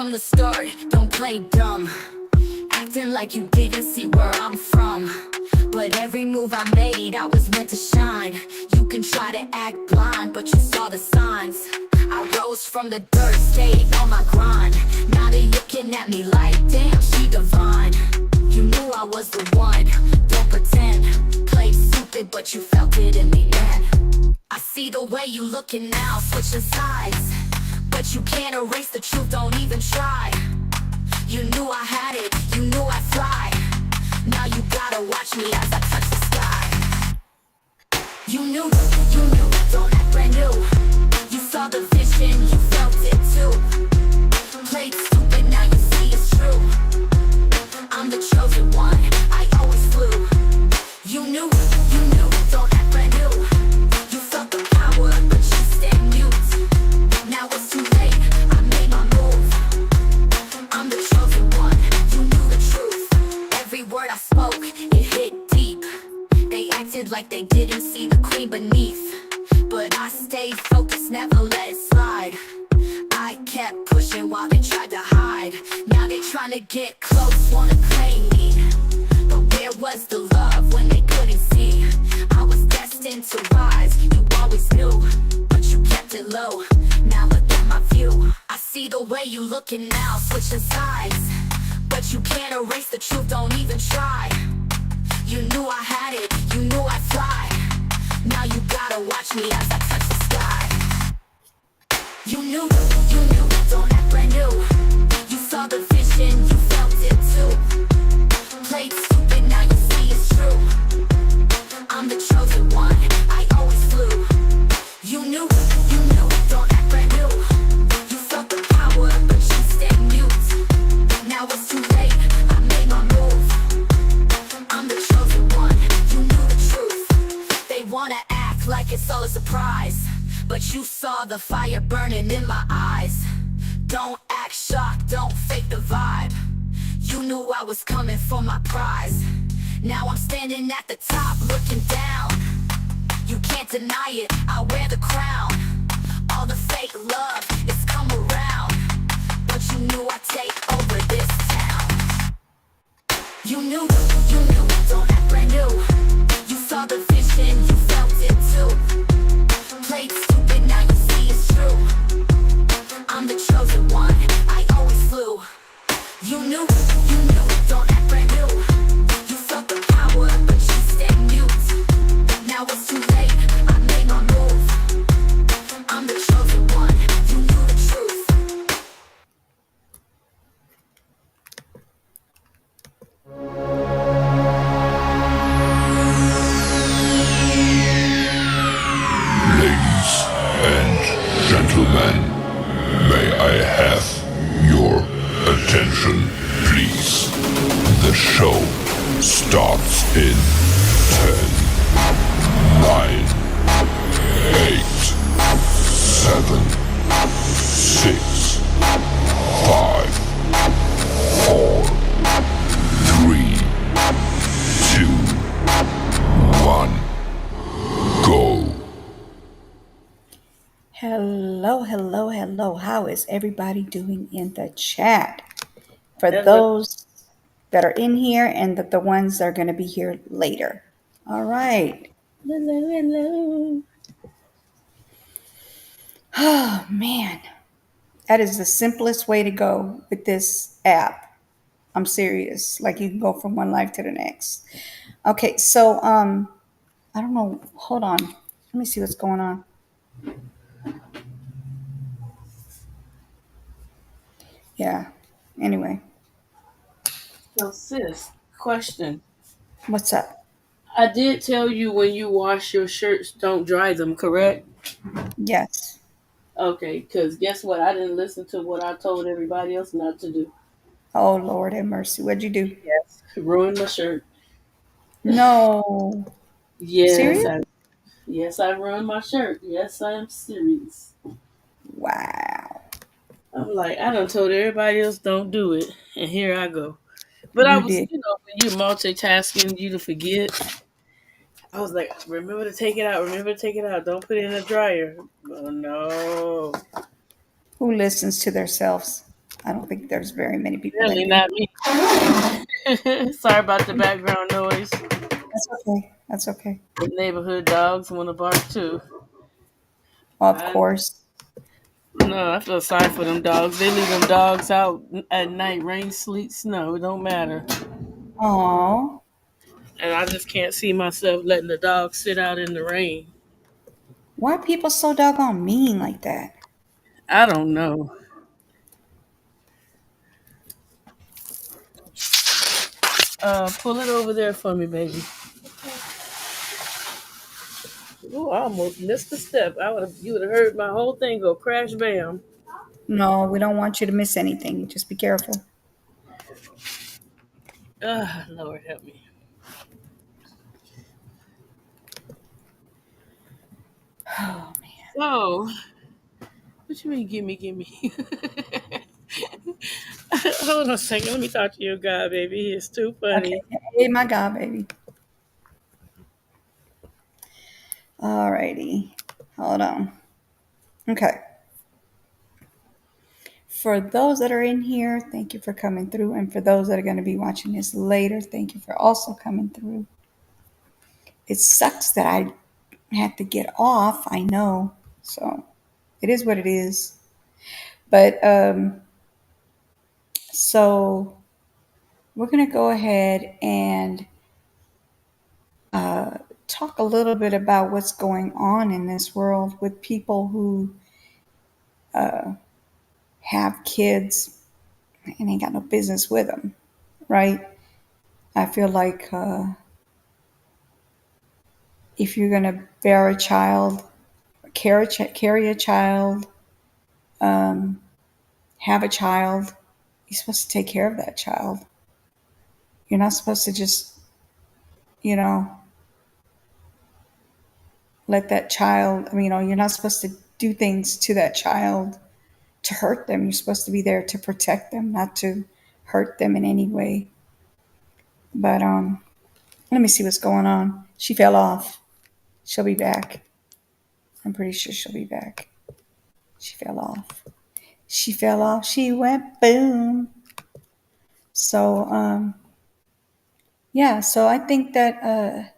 from the start, don't play dumb. Acting like you didn't see where I'm from. But every move I made, I was meant to shine. You can try to act blind, but you saw the signs. I rose from the dirt, stayed on my grind. Now they're looking at me like, damn, she divine. You knew I was the one, don't pretend. Played stupid, but you felt it in the end. I see the way you looking now, switching sides. But you can't erase the truth, don't even try. You knew I had it, you knew I'd fly. Now you gotta watch me as I touch the sky. You knew, don't act brand new. You saw the vision, you felt it too. Played stupid, now you see it's true. I'm the chosen one, I always flew. You knew, don't act brand new. You felt the power, but you stayed mute. Now it's too late, I made my move. I'm the chosen one, you knew the truth. Every word I spoke, it hit deep. They acted like they didn't see the queen beneath. But I stayed focused, never let it slide. I kept pushing while they tried to hide. Now they trying to get close, wanna claim me. But where was the love when they couldn't see? I was destined to rise, you always knew. But you kept it low, now look at my view. I see the way you looking now, switching sides. But you can't erase the truth, don't even try. You knew I had it, you knew I'd fly. Now you gotta watch me as I touch the sky. You knew, don't act brand new. You saw the vision, you felt it too. Played stupid, now you see it's true. I'm the chosen one, I always flew. You knew, don't act brand new. You felt the power, but you stayed mute. Now it's too late, I made my move. I'm the chosen one, you knew the truth. They wanna act like it's all a surprise, but you saw the fire burning in my eyes. Don't act shocked, don't fake the vibe. You knew I was coming for my prize. Now I'm standing at the top looking down. You can't deny it, I wear the crown. All the fake love, it's come around. But you knew I'd take over this town. You knew, don't act brand new. You saw the vision, you felt it too. Played stupid, now you see it's true. I'm the chosen one, I always flew. You knew, don't act brand new. You felt the power, but you stayed mute. Now it's too late, I made my move. I'm the chosen one, you knew the truth. Ladies and gentlemen, may I have your attention, please? The show starts in 10, 9, 8, 7, 6, 5, 4, 3, 2, 1, go. Hello. How is everybody doing in the chat? For those that are in here and the ones that are going to be here later. All right. Hello. Oh, man. That is the simplest way to go with this app. I'm serious. Like you can go from one life to the next. Okay, so I don't know. Hold on. Let me see what's going on. Yeah. Anyway, So, sis, question. what's up? I did tell you when you wash your shirts, don't dry them, correct? Yes. Okay, because guess what? I didn't listen to what I told everybody else not to do. Oh, Lord have mercy. What'd you do? Yes. Ruined my shirt. No. Yes, Serious? I ruined my shirt. Yes, I am serious. Wow. I'm like, I done told everybody else don't do it, and here I go. But I You was, did. when you multitasking, you to forget. I was like, remember to take it out. Remember to take it out. Don't put it in the dryer. Oh, no. Who listens to themselves? I don't think there's very many people that Really do. not me. Sorry about the background noise. That's okay. That's okay. The neighborhood dogs want to bark too. Of I course. no, I feel sorry for them dogs. They leave them dogs out at night, rain, sleet, snow. It don't matter. Oh, And I just can't see myself letting the dog sit out in the rain. why are people so doggone mean like that? I don't know. Pull it over there for me, baby. Ooh, I almost missed a step. You would have heard my whole thing go crash bam. No, we don't want you to miss anything. Just be careful. Ah, Lord help me. Oh man. So, what you mean, gimme? Hold on a second. Let me talk to your guy, baby. He is too Okay. funny. Hey, my God, baby. Alrighty. Hold on. Okay. For those that are in here, thank you for coming through. And for those that are going to be watching this later, thank you for also coming through. It sucks that I had to get off. I know. So it is what it is. But so we're going to go ahead and talk a little bit about what's going on in this world with people who have kids and ain't got no business with them, right? I feel like if you're going to bear a child, carry a child, have a child, you're supposed to take care of that child. You're not supposed to just, you know, let that child, you're not supposed to do things to that child to hurt them. You're supposed to be there to protect them, not to hurt them in any way. But let me see what's going on. She fell off. She'll be back. I'm pretty sure she'll be back. She fell off. She fell off. She went boom. So yeah. So I think that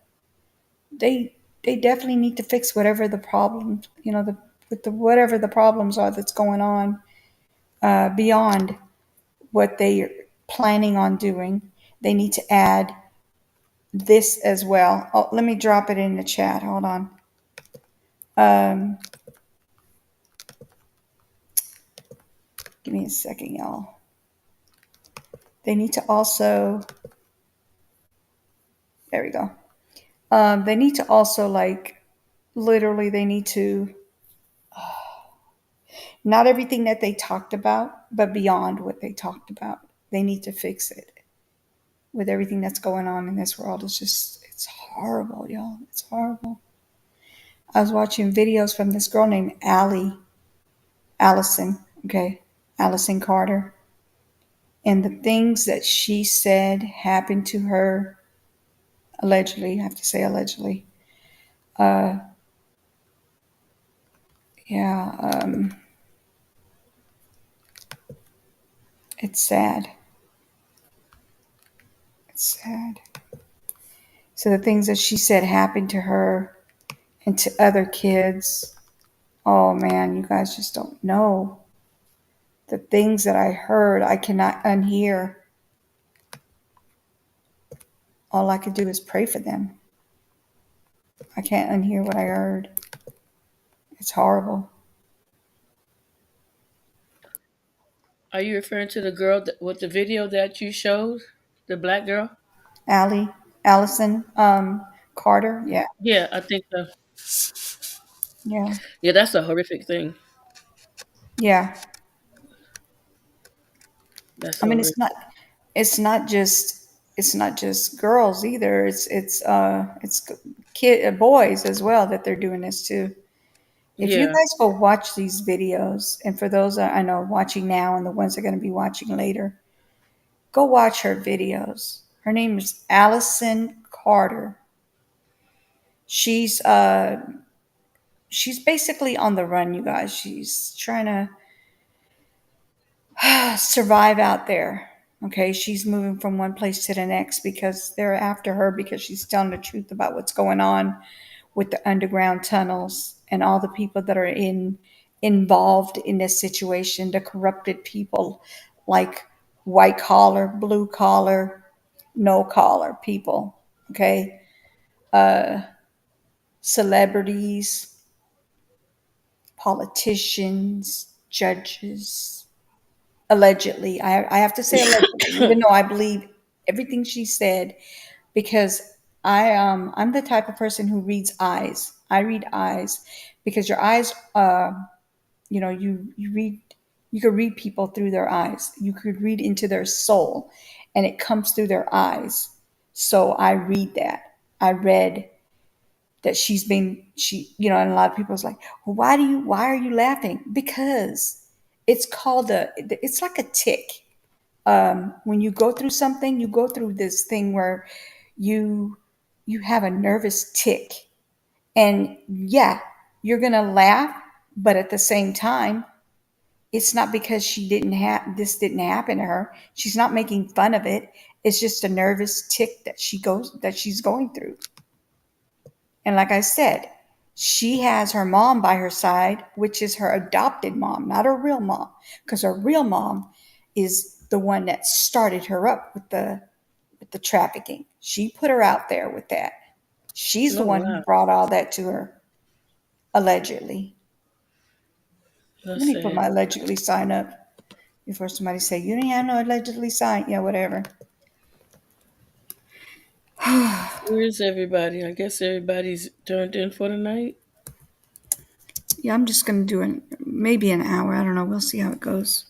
they definitely need to fix whatever the problems, with the whatever the problems are that's going on beyond what they are planning on doing. They need to add this as well. Oh, let me drop it in the chat. Hold on. Give me a second, y'all. They need to also, there we go. They need to also, like, literally, they need to, not everything that they talked about, but beyond what they talked about. They need to fix it with everything that's going on in this world. It's horrible, y'all. It's horrible. I was watching videos from this girl named Allison, okay, Allison Carter. And the things that she said happened to her, allegedly, I have to say allegedly. Yeah, it's sad. It's sad. So the things that she said happened to her and to other kids. Oh man, you guys just don't know. The things that I heard, I cannot unhear. All I could do is pray for them. I can't unhear what I heard. It's horrible. Are you referring to the girl with the video that you showed? The black girl? Allison Carter. Yeah, Yeah, I think so. yeah, Yeah, that's a horrific thing. yeah. That's I mean, horrific. it's not just it's not just girls either. It's kid boys as well that they're doing this to. If you Yeah. guys go watch these videos, and for those that I know watching now and the ones that are going to be watching later, go watch her videos. Her name is Allison Carter. She's uh she's basically on the run, you guys. She's trying to survive out there. Okay, she's moving from one place to the next because they're after her because she's telling the truth about what's going on with the underground tunnels and all the people that are involved in this situation, the corrupted people like white collar, blue collar, no collar people, okay? Celebrities, politicians, judges, allegedly. I have to say allegedly, even though I believe everything she said, because I'm the type of person who reads eyes. I read eyes because your eyes, you read, you could read people through their eyes. You could read into their soul, and it comes through their eyes. So I read that. I read that and a lot of people was like, well, why are you laughing? Because it's like a tick. When you go through something, you go through this thing where you you have a nervous tick, and yeah, you're gonna laugh, but at the same time, it's not because this didn't happen to her. She's not making fun of it. It's just a nervous tick that she's going through. And like I said, she has her mom by her side, which is her adopted mom, not her real mom, because her real mom is the one that started her up with the trafficking. She put her out there with that. She's the Oh one who wow, brought all that to her, allegedly. Let that's me put sad. my allegedly sign up before somebody say, you didn't have no allegedly sign. Yeah, whatever. Where is everybody? I guess everybody's turned in for the night. Yeah, I'm just gonna do maybe an hour. I don't know. We'll see how it goes.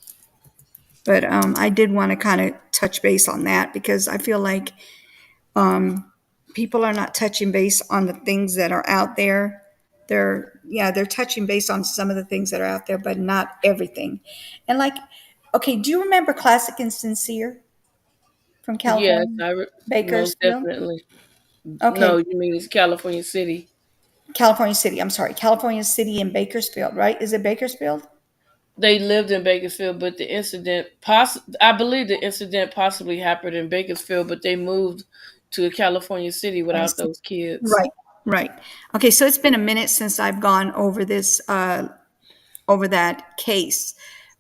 But I did want to kind of touch base on that because I feel like people are not touching base on the things that are out there. They're touching base on some of the things that are out there, but not everything. And like, okay, do you remember Classic and Sincere from Yes, California, most Bakersfield? definitely. No, Okay, you mean it's California City. California City. I'm sorry, California City and Bakersfield, right? Is it Bakersfield? They lived in Bakersfield, but I believe the incident possibly happened in Bakersfield, but they moved to California City without those kids. Right, right. Okay, so it's been a minute since I've gone over over that case,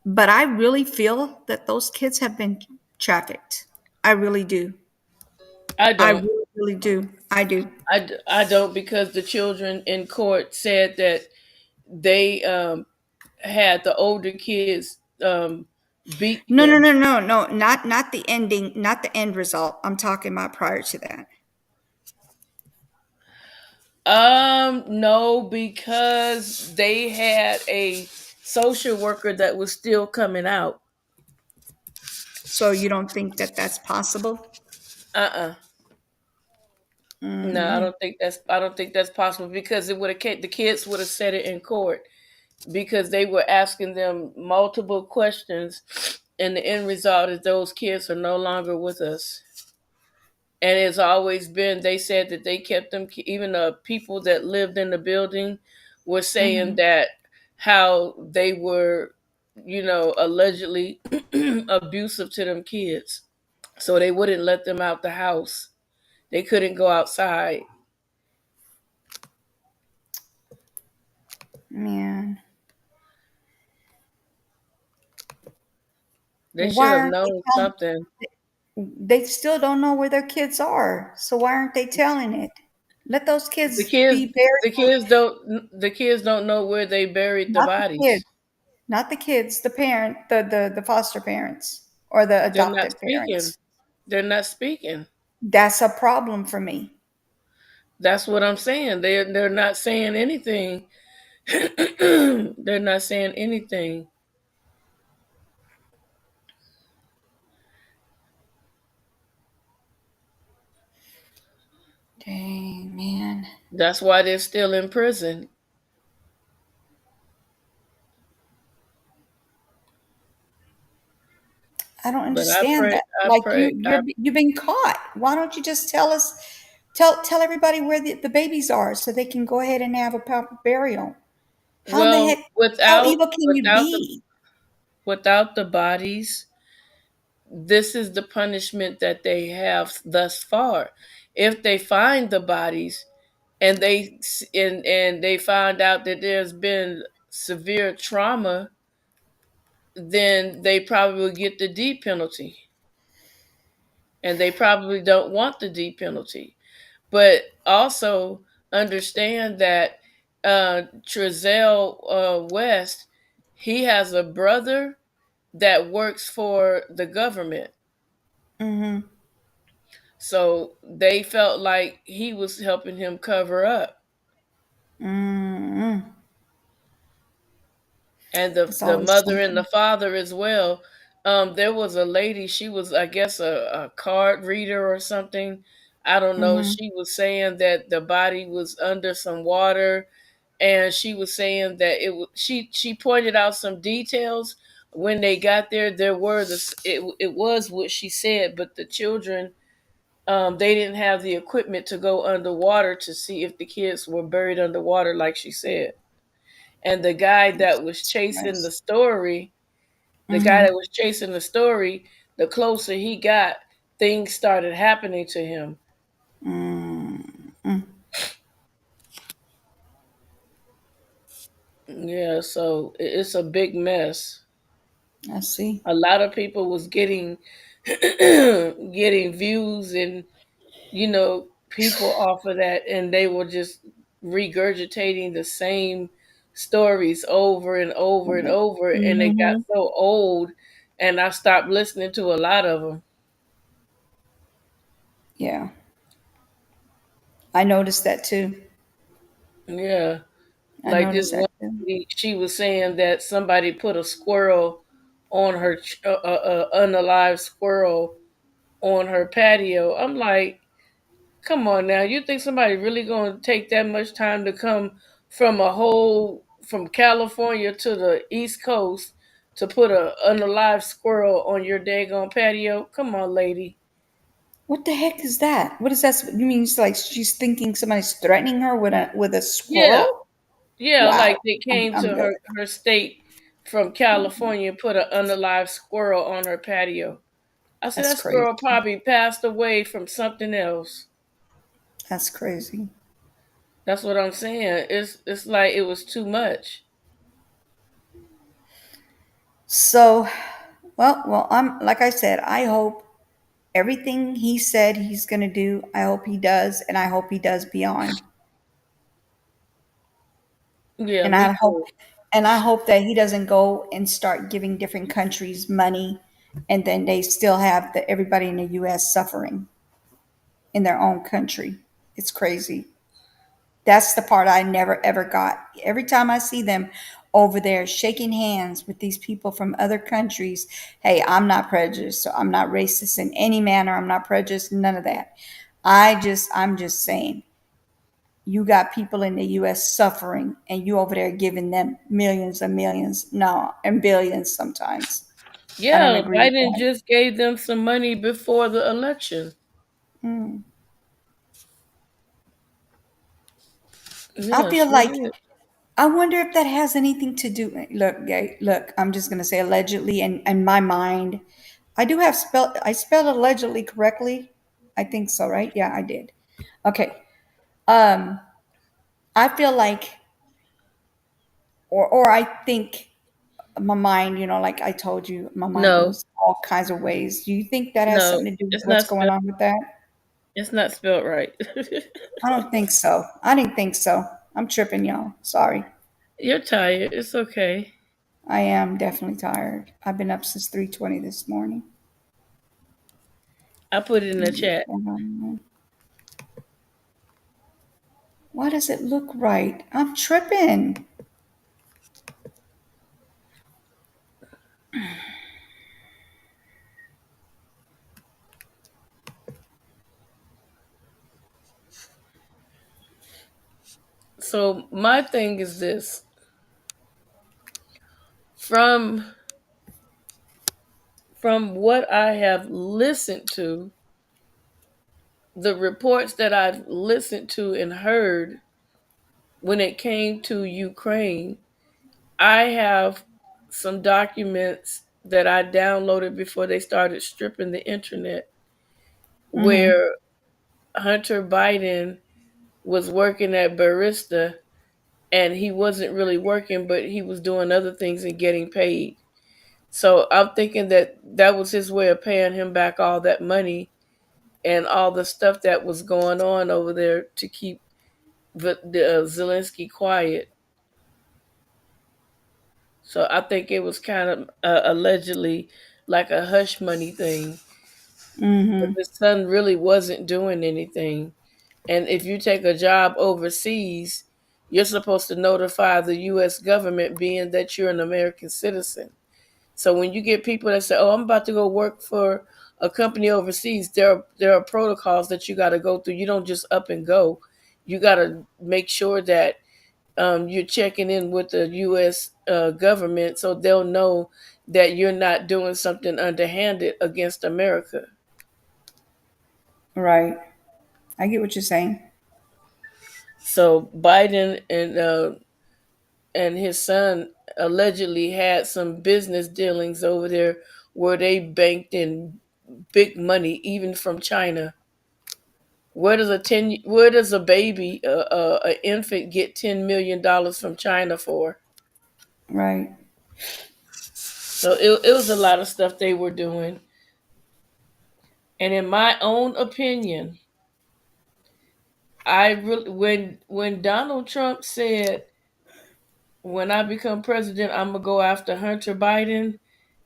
but I really feel that those kids have been trafficked. I really do. I I don't. really, really do. I do. I don't because the children in court said that they had the older kids beat No, no, them. no, no, no. Not the ending, not the end result. I'm talking about prior to that. No, because they had a social worker that was still coming out. So you don't think that that's possible? Uh-uh. No, I don't think that's possible because it would have the kids would have said it in court because they were asking them multiple questions, and the end result is those kids are no longer with us. And it's always been, they said that they kept them, even the people that lived in the building were saying Hmm. that how they were, allegedly abusive to them kids. So they wouldn't let them out the house. They couldn't go outside. Man, They should why have aren't they known telling? something. They still don't know where their kids are. So why aren't they telling it? Let those The kids kids, be buried. the kids don't know where they buried the Not the kids. bodies. Not the kids. The parent. The foster parents or the They're not adopted speaking. parents. They're not speaking. That's a problem for me. That's what I'm saying. They're not saying anything. They're not saying anything. Dang, man. That's why they're still in prison. I don't But understand that. Like I you've been caught. Why don't you just tell everybody where the babies are so they can go ahead and have a proper burial? How in the heck, well, how evil can you be? without the bodies, this is the punishment that they have thus far. If they find the bodies and they find out that there's been severe trauma, then they probably will get the D penalty, and they probably don't want the D penalty. But also understand that Trezell West, he has a brother that works for the government. Mm-hmm. So they felt like he was helping him cover up. Mm-hmm. And It's the always mother and the something. father as well. There was a lady, she was, I guess, a card reader or something. I don't know. Mm-hmm. She was saying that the body was under some water, and she was saying that she pointed out some details. When they got there, there were it was what she said, but the children, they didn't have the equipment to go underwater to see if the kids were buried underwater, like she said. And the guy that was chasing the Nice. story, the guy Mm-hmm. that was chasing the story, the closer he got, things started happening to him. Mm-hmm. Yeah, so it's a big mess. I see. A lot of people was getting getting views and people off of that, and they were just regurgitating the same stories over and over and over, and they got Mm-hmm. so old, and I stopped listening to a lot of them. Yeah, I noticed that too. Yeah, I like this noticed that one too. lady, she was saying that somebody put a squirrel on her unalive squirrel on her patio. I'm like, come on now. You think somebody really going to take that much time to come from California to the East Coast to put a unalive squirrel on your daggone patio? Come on, lady. What the heck is that? What is that? You mean it's like she's thinking somebody's threatening her with a Yeah, squirrel? yeah. Wow, Like they came I'm to good. her state from California and put an unalive squirrel on her patio. I said That's that crazy. squirrel probably passed away from something else. That's crazy. That's what I'm saying. It's like it was too much. So, well, I'm like I said. I hope everything he said he's going to do. I hope he does, and I hope he does beyond. Yeah, And me I hope, too. and I hope that he doesn't go and start giving different countries money, and then they still have everybody in the U.S. suffering in their own country. It's crazy. That's the part I never ever got. Every time I see them over there shaking hands with these people from other countries, hey, I'm not prejudiced, so I'm not racist in any manner. I'm not prejudiced, none of that. I'm just saying, you got people in the US suffering and you over there giving them millions and millions, no, and billions sometimes. I don't Yeah, agree with Biden that. just gave them some money before the election. Mm. I Yeah, feel sure like did. I wonder if that has anything to do. Look, look. I'm just gonna say allegedly, and my mind. I do have spell. I spelled allegedly correctly. I think so, right? Yeah, I did. Okay. Um, I feel like, or I think my mind. Like I told you, my mind No, goes all kinds of ways. Do you think that has no, something to do with it's what's not going spelled. on with that? It's not spelled right. I don't think so. I didn't think so. I'm tripping, y'all. Sorry. You're tired. It's okay. I am definitely tired. I've been up since 3:20 this morning. I put it in the chat. Why does it look right? I'm tripping. So my thing is this: from what I have listened to, the reports that I've listened to and heard when it came to Ukraine, I have some documents that I downloaded before they started stripping the internet, Mm-hmm. where Hunter Biden was working at barista, and he wasn't really working, but he was doing other things and getting paid. So I'm thinking that that was his way of paying him back all that money and all the stuff that was going on over there to keep Zelensky quiet. So I think it was kind of allegedly like a hush money thing. But Mm-hmm. his son really wasn't doing anything. And if you take a job overseas, you're supposed to notify the U.S. government, being that you're an American citizen. So when you get people that say, "Oh, I'm about to go work for a company overseas," there are protocols that you got to go through. You don't just up and go. You got to make sure that you're checking in with the U.S. Government, so they'll know that you're not doing something underhanded against America. Right. I get what you're saying. So Biden and his son allegedly had some business dealings over there where they banked in big money, even from China. Where does a baby, an infant, get $10 million from China for? Right. So it was a lot of stuff they were doing. And in my own opinion, I really when Donald Trump said, when I become president, I'm gonna go after Hunter Biden,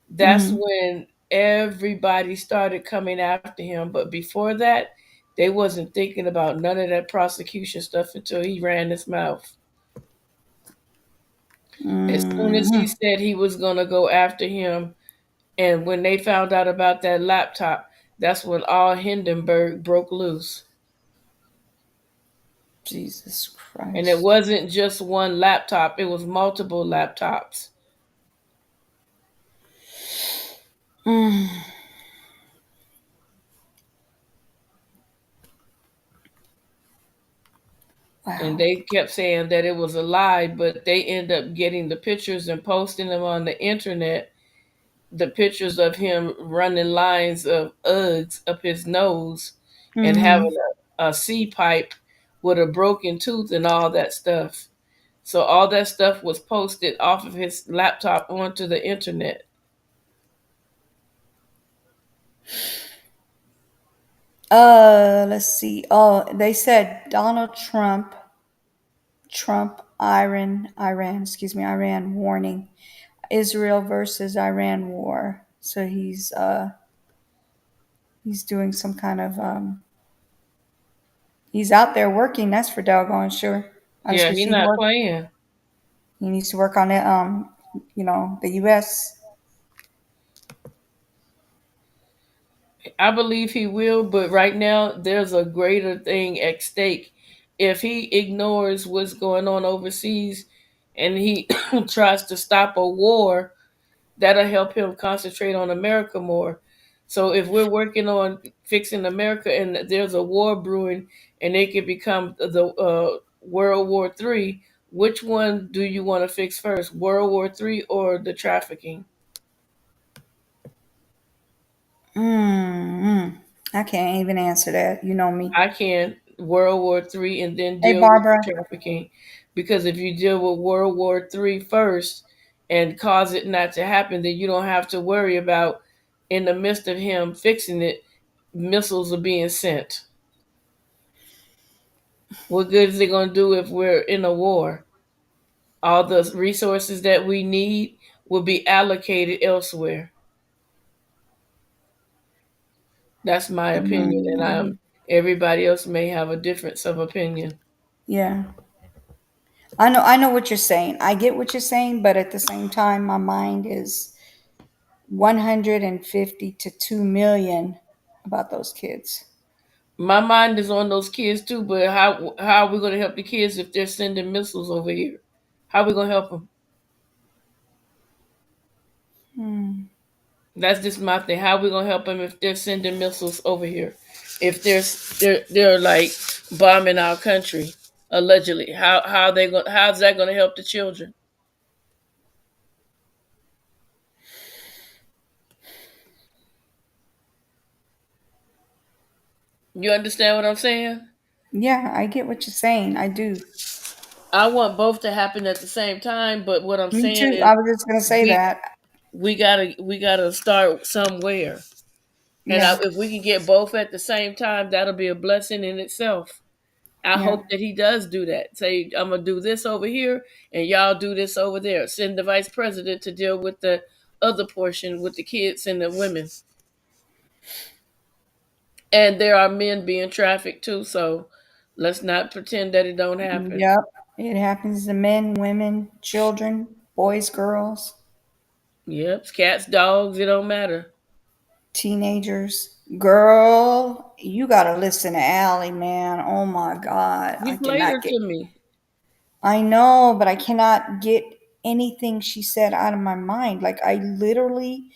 that's Mm-hmm. when everybody started coming after him. But before that, they wasn't thinking about none of that prosecution stuff until he ran his mouth. As soon as he Mm-hmm. said he was gonna go after him, and when they found out about that laptop, that's when all Hindenburg broke loose. Jesus And it Christ. wasn't just one laptop, it was multiple laptops. Mm. And Wow. they kept saying that it was a lie, but they end up getting the pictures and posting them on the internet. The pictures of him running lines of Uggs up his nose and Mm-hmm. having a C pipe with a broken tooth and all that stuff. So all that stuff was posted off of his laptop onto the internet. Let's see. Oh, they said Donald Iran warning. Israel versus Iran war. So he's doing some kind of he's out there working, that's for doggone sure. I just Yeah, wish he's he'd not work. playing. He needs to work on it, the US. I believe he will, but right now there's a greater thing at stake. If he ignores what's going on overseas and he tries to stop a war, that'll help him concentrate on America more. So if we're working on fixing America and there's a war brewing and it could become the World War III, which one do you want to fix first, World War III or the trafficking? Mm-hmm. I can't even answer that. You know me. I can World War III and then Hey, deal with the Barbara. trafficking, because if you deal with World War III first and cause it not to happen, then you don't have to worry about, in the midst of him fixing it, missiles are being sent. What good is it going to do if we're in a war? All the resources that we need will be allocated elsewhere. That's my opinion, and Mm-hmm. everybody else may have a difference of opinion. Yeah. I know what you're saying. I get what you're saying, but at the same time, my mind is 150 to 2 million about those kids. My mind is on those kids too, but how are we going to help the kids if they're sending missiles over here? How are we going to help them? Hmm. That's just my thing. How are we going to help them if they're sending missiles over here? If they're like bombing our country allegedly, how's that going to help the children? You understand what I'm saying? Yeah, I get what you're saying. I do. I want both to happen at the same time, but what I'm Me saying too. is I was just gonna say we that. we gotta start somewhere. And Yeah, if we can get both at the same time, that'll be a blessing in itself. I yeah. hope that he does do that. Say, I'm gonna do this over here, and y'all do this over there. Send the vice president to deal with the other portion with the kids and the women. And there are men being trafficked too, so let's not pretend that it don't happen. Yep. It happens to men, women, children, boys, girls, Yep, cats, dogs, it don't matter. teenagers. Girl, you gotta listen to Allie, man. Oh my God. I You played cannot her get, to me. I know, but I cannot get anything she said out of my mind. Like, I literally,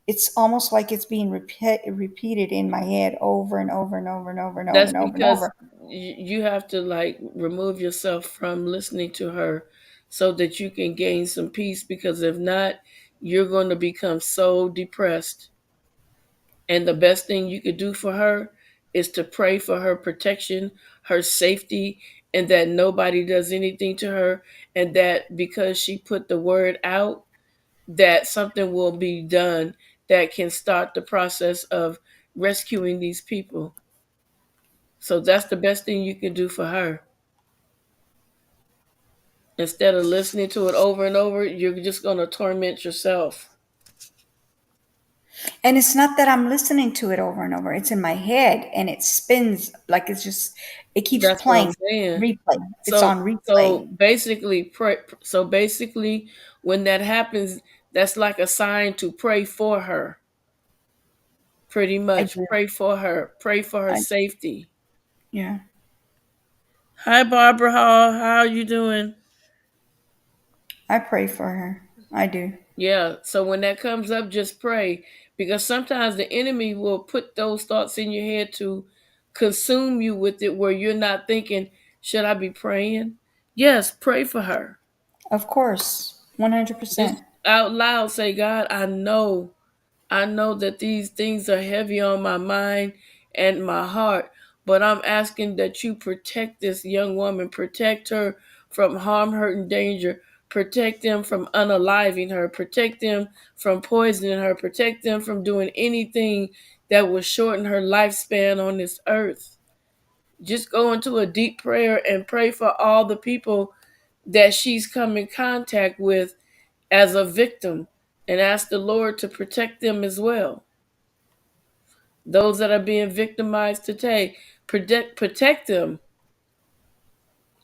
it's almost like it's being repeated in my head over and over and over and over and over That's and over and because over. you have to like remove yourself from listening to her so that you can gain some peace, because if not, you're going to become so depressed. And the best thing you could do for her is to pray for her protection, her safety, and that nobody does anything to her, and that because she put the word out, that something will be done that can start the process of rescuing these people. So that's the best thing you can do for her. Instead of listening to it over and over, you're just going to torment yourself. And it's not that I'm listening to it over and over. It's in my head and it spins like it's just, it keeps That's what I'm playing. saying. Replay. It's So on so replay. basically pray, so basically when that happens, that's like a sign to pray for her. Pretty I much do. pray for her. Pray for her I, safety. yeah. Hi Barbara Hall, how are you doing? I pray for her. I do. Yeah, so when that comes up, just pray, because sometimes the enemy will put those thoughts in your head to consume you with it where you're not thinking, should I be praying? Yes, pray for her. Of course. Just 100%. out loud say, God, I know that these things are heavy on my mind and my heart, but I'm asking that you protect this young woman, protect her from harm, hurt, and danger, protect them from unaliving her, protect them from poisoning her, protect them from doing anything that will shorten her lifespan on this earth. Just go into a deep prayer and pray for all the people that she's come in contact with as a victim, and ask the Lord to protect them as well. Those that are being victimized today, protect them,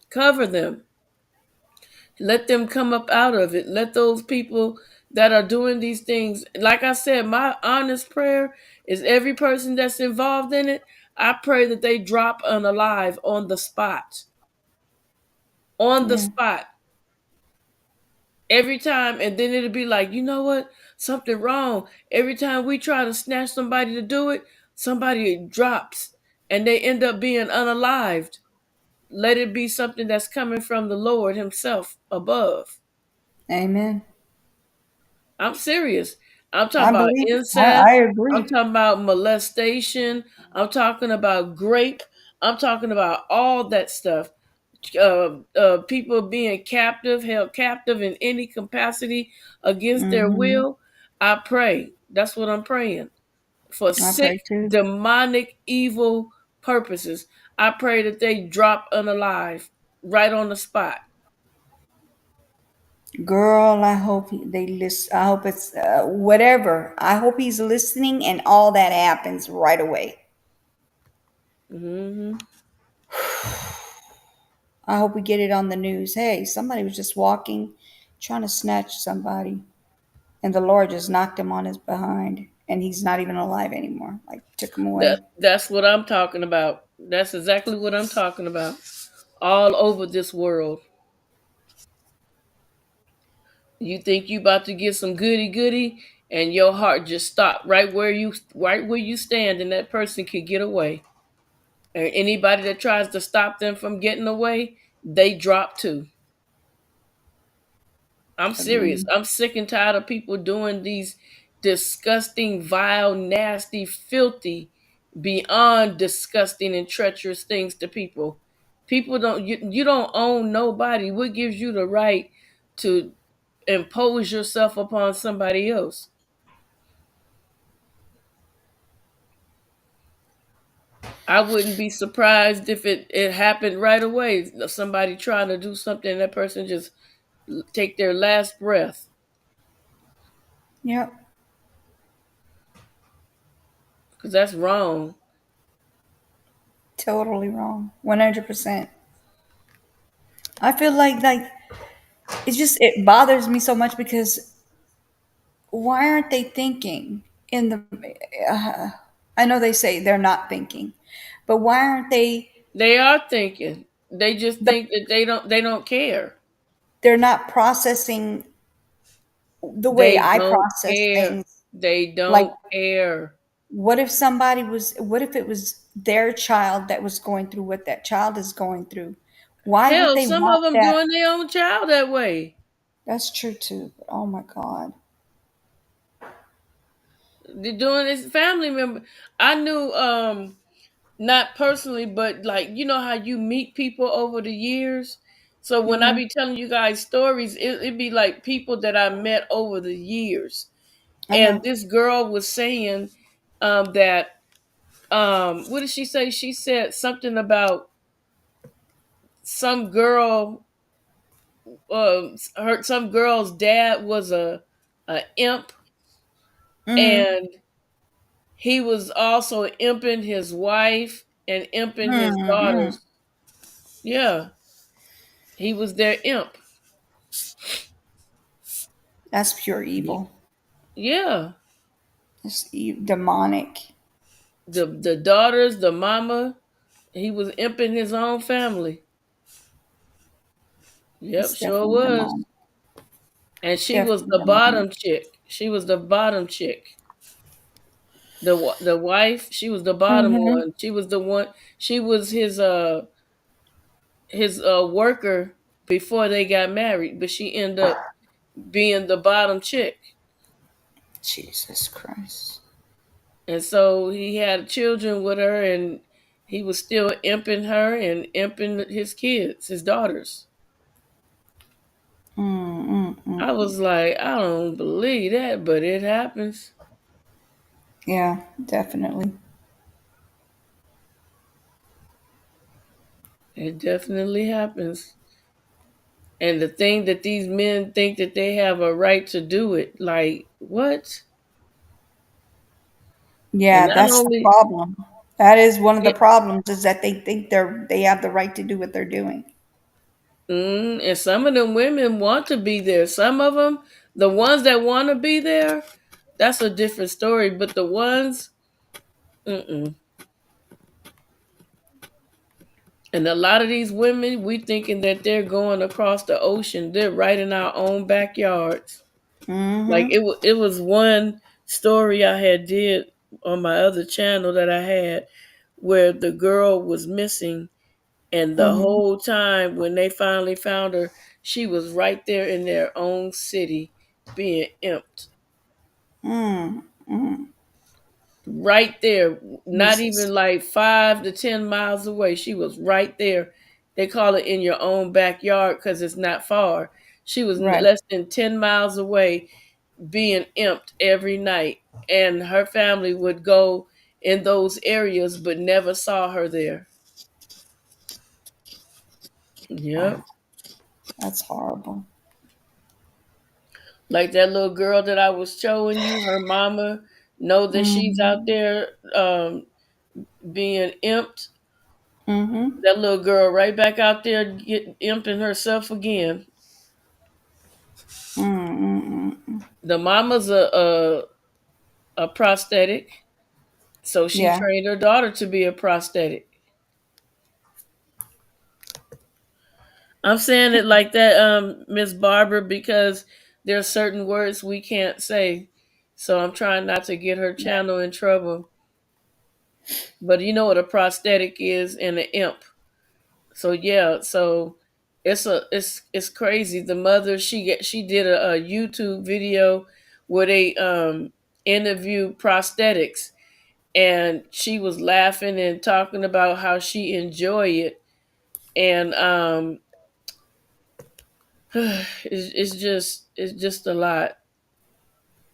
cover them, let them come up out of it. Let those people that are doing these things, like I said, my honest prayer is every person that's involved in it, I pray that they drop unalive on the spot. On the Yeah. spot. Every time, and then it'll be like, you know what? Something wrong. Every time we try to snatch somebody to do it, somebody drops and they end up being unalived. Let it be something that's coming from the Lord Himself above. Amen. I'm serious. I'm I talking about believe. incest. I I'm agree. talking about molestation. I'm talking about rape. I'm talking about all that stuff. People being captive, held captive in any capacity against their Hmm. will. I pray. That's what I'm praying for. I Sick, pray too. demonic, evil purposes. I pray that they drop unalive right on the spot. Girl, I hope they listen. I hope it's whatever. I hope he's listening and all that happens right away. Hmm. I hope we get it on the news. Hey, somebody was just walking, trying to snatch somebody, and the Lord just knocked him on his behind, and he's not even alive anymore. Like, took him away. That's what I'm talking about. That's exactly what I'm talking about. All over this world. You think you about to get some goody goody, and your heart just stopped right where you stand, and that person could get away. And anybody that tries to stop them from getting away, they drop too. I'm serious. Agree. I'm sick and tired of people doing these disgusting, vile, nasty, filthy, beyond disgusting and treacherous things to people. People don't you don't own nobody. What gives you the right to impose yourself upon somebody else? I wouldn't be surprised if it happened right away. Somebody trying to do something, that person just take their last breath, Yep. because that's wrong. Totally wrong. 100%. I feel like it bothers me so much because why aren't they thinking in the uh, I know they say they're not thinking, but why aren't they They are thinking. They just the, think that they don't care. they're not processing the way They I don't process care. things. They Like, don't care. what if it was their child that was going through what that child is going through? Why would Hell, they some of want them that? doing their own child that way. That's true too. But oh my God. They're doing this family member. I knew not personally, but like you know how you meet people over the years. So when I Hmm. be telling you guys stories, it be like people that I met over the years. I And know. this girl was saying that what did she say? She said something about some girl her some girl's dad was a imp, Hmm. and he was also imping his wife and imping his Hmm. daughters. Yeah, he was their imp. That's pure evil. Yeah, It's demonic. the daughters, the mama, he was imping his own family. Yep, It's sure definitely was. demonic. And she was Definitely the demonic. bottom chick. She was the bottom chick. The wife, she was the bottom Hmm. one. She was the one. She was his worker before they got married, but she ended up being the bottom chick. Jesus Christ. And so he had children with her, and he was still imping her and imping his kids, his daughters. I Mm-mm-mm. was like, I don't believe that, but it happens. Yeah, definitely. It definitely happens. And the thing that these men think that they have a right to do it, like what? And Yeah, not that's the only, problem. That is one of the it, problems is that they think they have the right to do what they're doing. and some of them women want to be there. Some of them, the ones that want to be there, that's a different story. But the ones, mm-mm. And a lot of these women, we thinking that they're going across the ocean. They're right in our own backyards. Like Mm-hmm. it was one story I had did on my other channel that I had where the girl was missing, and the Mm-hmm. whole time when they finally found her, she was right there in their own city being imped. Mm-hmm. Right there, not Jesus. even like 5 to 10 miles away. She was right there. They call it in your own backyard because it's not far. She was Right. less than 10 miles away being imped every night. And her family would go in those areas but never saw her there. Yep. Wow. That's horrible. Like that little girl that I was showing you, her mama know that she's out Mm-hmm. there being imped. Mm-hmm. That little girl right back out there imping herself again. Mm-hmm. The mama's a prosthetic, so she Yeah. trained her daughter to be a prosthetic. I'm saying it like that, Miss Barber, because there are certain words we can't say. So I'm trying not to get her channel in trouble. But you know what a prosthetic is and an imp. So yeah, so it's crazy. The mother she did a YouTube video where they interview prosthetics, and she was laughing and talking about how she enjoy it, and it's just a lot.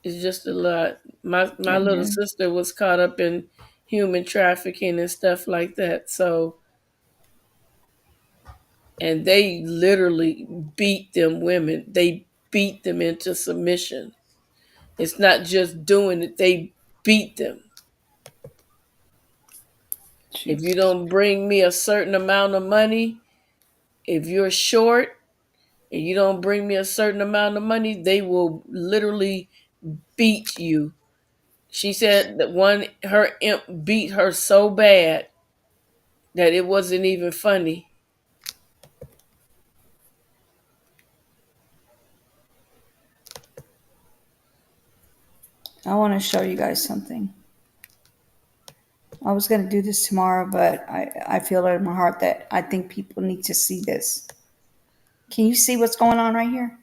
It's just a lot. My It little is. sister was caught up in human trafficking and stuff like that. So, and they literally beat them women. They beat them into submission. It's not just doing it, they beat them. If you Jesus. don't bring me a certain amount of money, if you're short and you don't bring me a certain amount of money, they will literally beat you. She said that her imp beat her so bad that it wasn't even funny. I want to show you guys something. I was going to do this tomorrow, but I feel it in my heart that I think people need to see this. Can you see what's going on right here?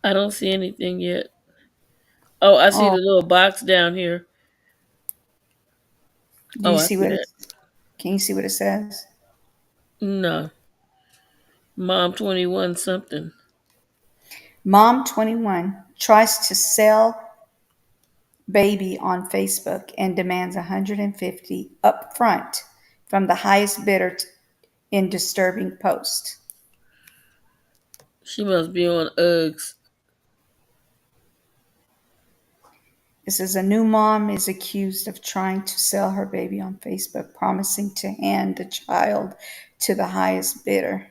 I don't see anything yet. Oh, I see Oh, the little box down here. do Oh, you I see see what that. it? Can you see what it says? No. Mom 21 something. Mom 21 tries to sell baby on Facebook and demands 150 upfront from the highest bidder in disturbing post. She must be on Uggs. It says a new mom is accused of trying to sell her baby on Facebook, promising to hand the child to the highest bidder.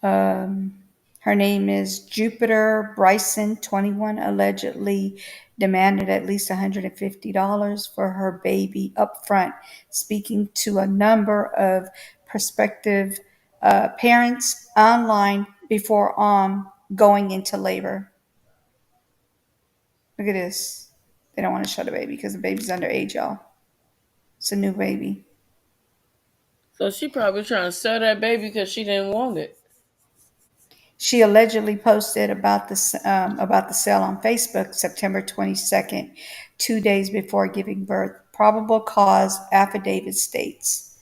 Her name is Jupiter Bryson, 21, allegedly demanded at least $150 for her baby up front, speaking to a number of prospective parents online before going into labor. Look at this. They don't want to show the baby because the baby's underage, y'all. It's a new baby. So she probably trying to sell that baby because she didn't want it. She allegedly posted about the sale on Facebook September 22nd, 2 days before giving birth. Probable cause affidavit states,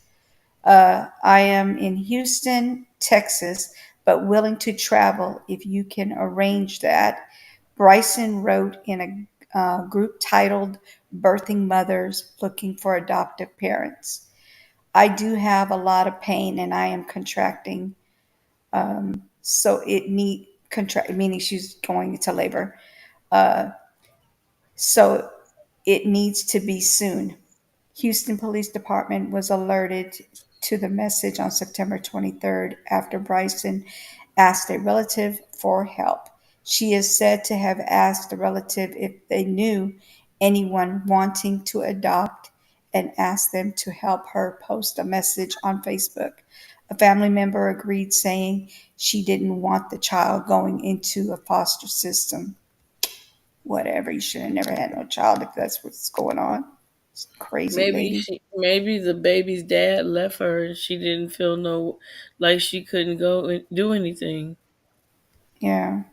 I am in Houston, Texas, but willing to travel if you can arrange that. Bryson wrote in a group titled Birthing Mothers Looking for Adoptive Parents. I do have a lot of pain and I am contracting, so it need contract, meaning she's going into labor. So it needs to be soon. Houston Police Department was alerted to the message on September 23rd after Bryson asked a relative for help. She is said to have asked the relative if they knew anyone wanting to adopt and asked them to help her post a message on Facebook. A family member agreed, saying she didn't want the child going into a foster system. Whatever, you should have never had no child if that's what's going on. It's crazy lady. Maybe the baby's dad left her and she didn't feel no like she couldn't go and do anything. Yeah,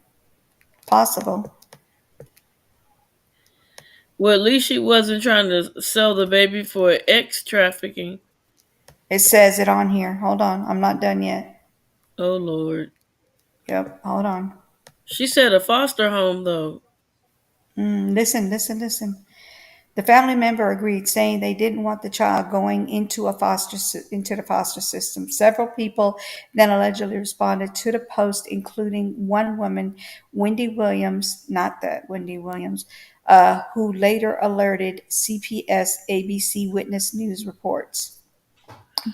possible. Well, at least she wasn't trying to sell the baby for ex trafficking. It says it on here. Hold on, I'm not done yet. Oh Lord. Yep, hold on. She said a foster home though. Listen, listen, listen. The family member agreed, saying they didn't want the child going into the foster system. Several people then allegedly responded to the post, including one woman, Wendy Williams, not that Wendy Williams, who later alerted CPS ABC Witness News reports.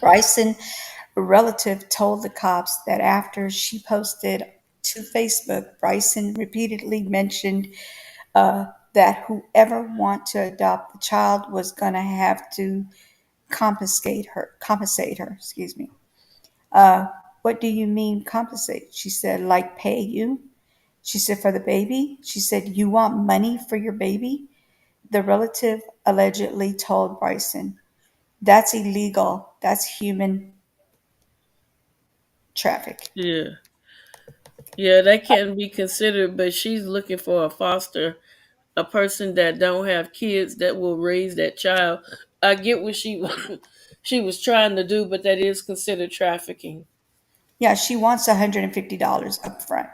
Bryson, a relative, told the cops that after she posted to Facebook, Bryson repeatedly mentioned that whoever want to adopt the child was going to have to compensate her. Excuse me. What do you mean compensate? She said, like pay you. She said, for the baby. She said, you want money for your baby? The relative allegedly told Bryson, that's illegal. That's human traffic. Yeah. Yeah, that can be considered, but she's looking for a foster, a person that don't have kids that will raise that child. I get what she she was trying to do, but that is considered trafficking. Yeah, she wants $150 up front.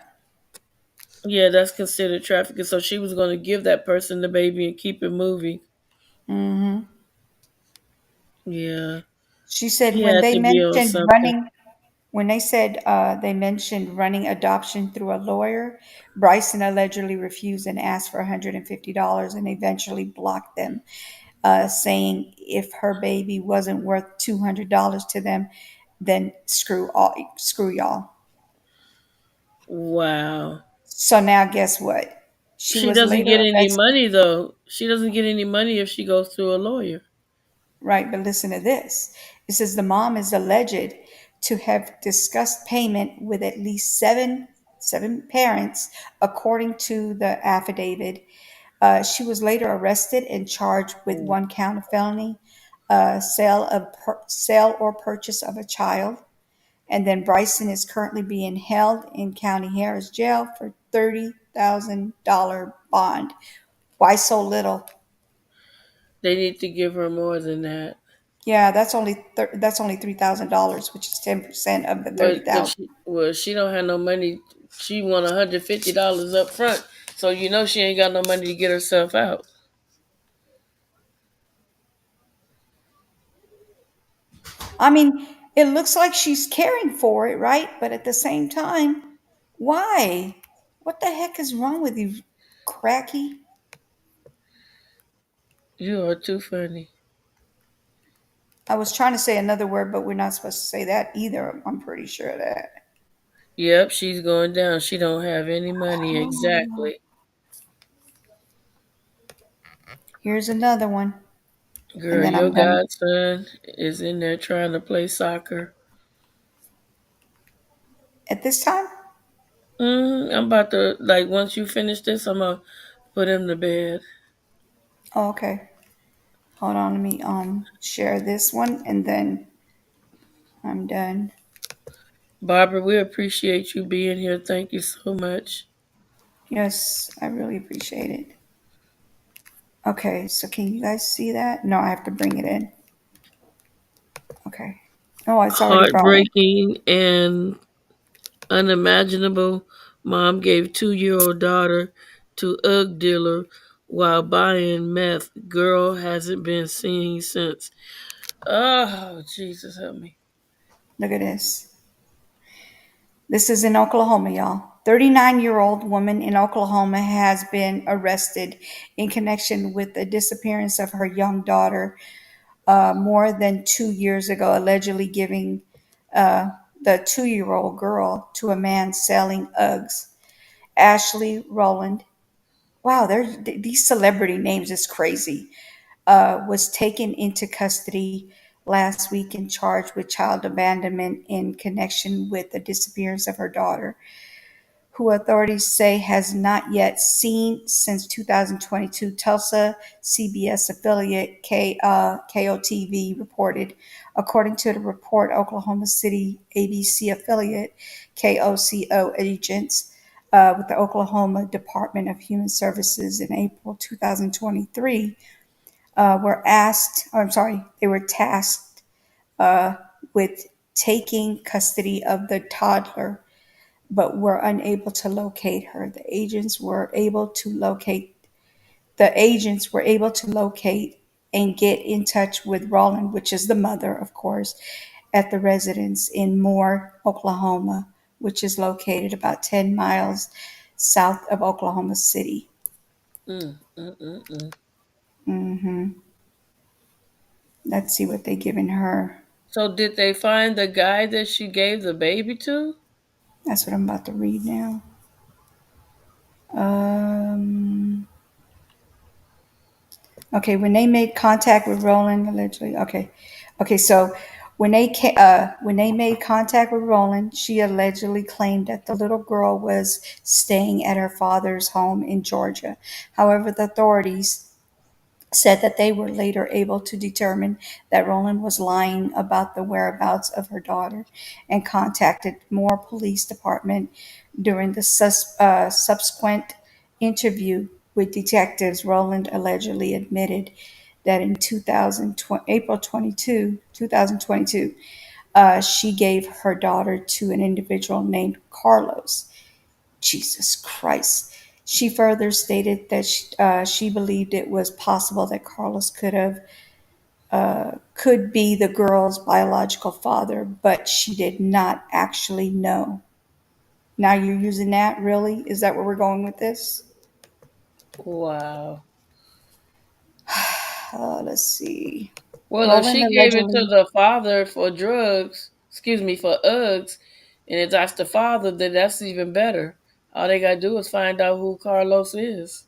Yeah, that's considered trafficking. So she was going to give that person the baby and keep it moving. Hmm. Yeah, She said he had to be on something. when they said they mentioned running adoption through a lawyer, Bryson allegedly refused and asked for $150 and eventually blocked them, saying if her baby wasn't worth $200 to them, then screw y'all. Wow. So now guess what? She She was doesn't later get any arrested. money though. She doesn't get any money if she goes through a lawyer. Right, but listen to this. It says the mom is alleged to have discussed payment with at least seven parents, according to the affidavit. She was later arrested and charged with Mm. one count of felony, sale or purchase of a child. And then Bryson is currently being held in County Harris Jail for $30,000 bond. Why so little? They need to give her more than that. Yeah, that's only $3,000, which is 10% of the But 30,000. she don't have no money. She want $150 up front, so you know she ain't got no money to get herself out. I mean, it looks like she's caring for it, right? But at the same time, why? What the heck is wrong with you, cracky? You are too funny. I was trying to say another word, but we're not supposed to say that either. I'm pretty sure of that. Yep, she's going down. She don't have any money. Oh, Exactly. here's another one, and Girl, then your I'm done godson is in there trying to play soccer. at this time. I'm about to like once you finish this, I'm gonna put him to bed. Oh, okay. Hold on, let me share this one, and then I'm done. Barbara, we appreciate you being here. Thank you so much. Yes, I really appreciate it. Okay, so can you guys see that? No, I have to bring it in. Okay. Oh, it's already brought in. Heartbreaking and unimaginable. Mom gave 2-year-old daughter to UGG dealer while buying meth. Girl hasn't been seen since. Oh, Jesus help me. Look at this. This is in Oklahoma, y'all. 39-year-old woman in Oklahoma has been arrested in connection with the disappearance of her young daughter more than 2 years ago, allegedly giving the 2-year-old girl to a man selling Uggs. Ashley Rowland. Wow, these celebrity names is crazy. Was taken into custody last week and charged with child abandonment in connection with the disappearance of her daughter, who authorities say has not yet seen since 2022. Tulsa CBS affiliate KOTV reported. According to the report, Oklahoma City ABC affiliate KOCO agents with the Oklahoma Department of Human Services in April 2023 they were tasked with taking custody of the toddler, but were unable to locate her. The agents were able to locate and get in touch with Roland, which is the mother, of course, at the residence in Moore, Oklahoma, which is located about 10 miles south of Oklahoma City. Mm, mm, mm, mm. Let's see what they given her. So did they find the guy that she gave the baby to? That's what I'm about to read now. Um, okay, when they made contact with Roland, allegedly. Okay. So when they made contact with Roland, she allegedly claimed that the little girl was staying at her father's home in Georgia. However, the authorities said that they were later able to determine that Roland was lying about the whereabouts of her daughter and contacted Moore Police Department during the subsequent interview with detectives. Roland allegedly admitted that in 2020, April 2022, she gave her daughter to an individual named Carlos. Jesus Christ. She further stated that she believed it was possible that Carlos could be the girl's biological father, but she did not actually know. Now you're using that, really? Is that where we're going with this? Wow. Let's see. Well, if Roland she gave it to allegedly, the father for drugs, excuse me, for Uggs, and that's the father, then that's even better. All they gotta do is find out who Carlos is.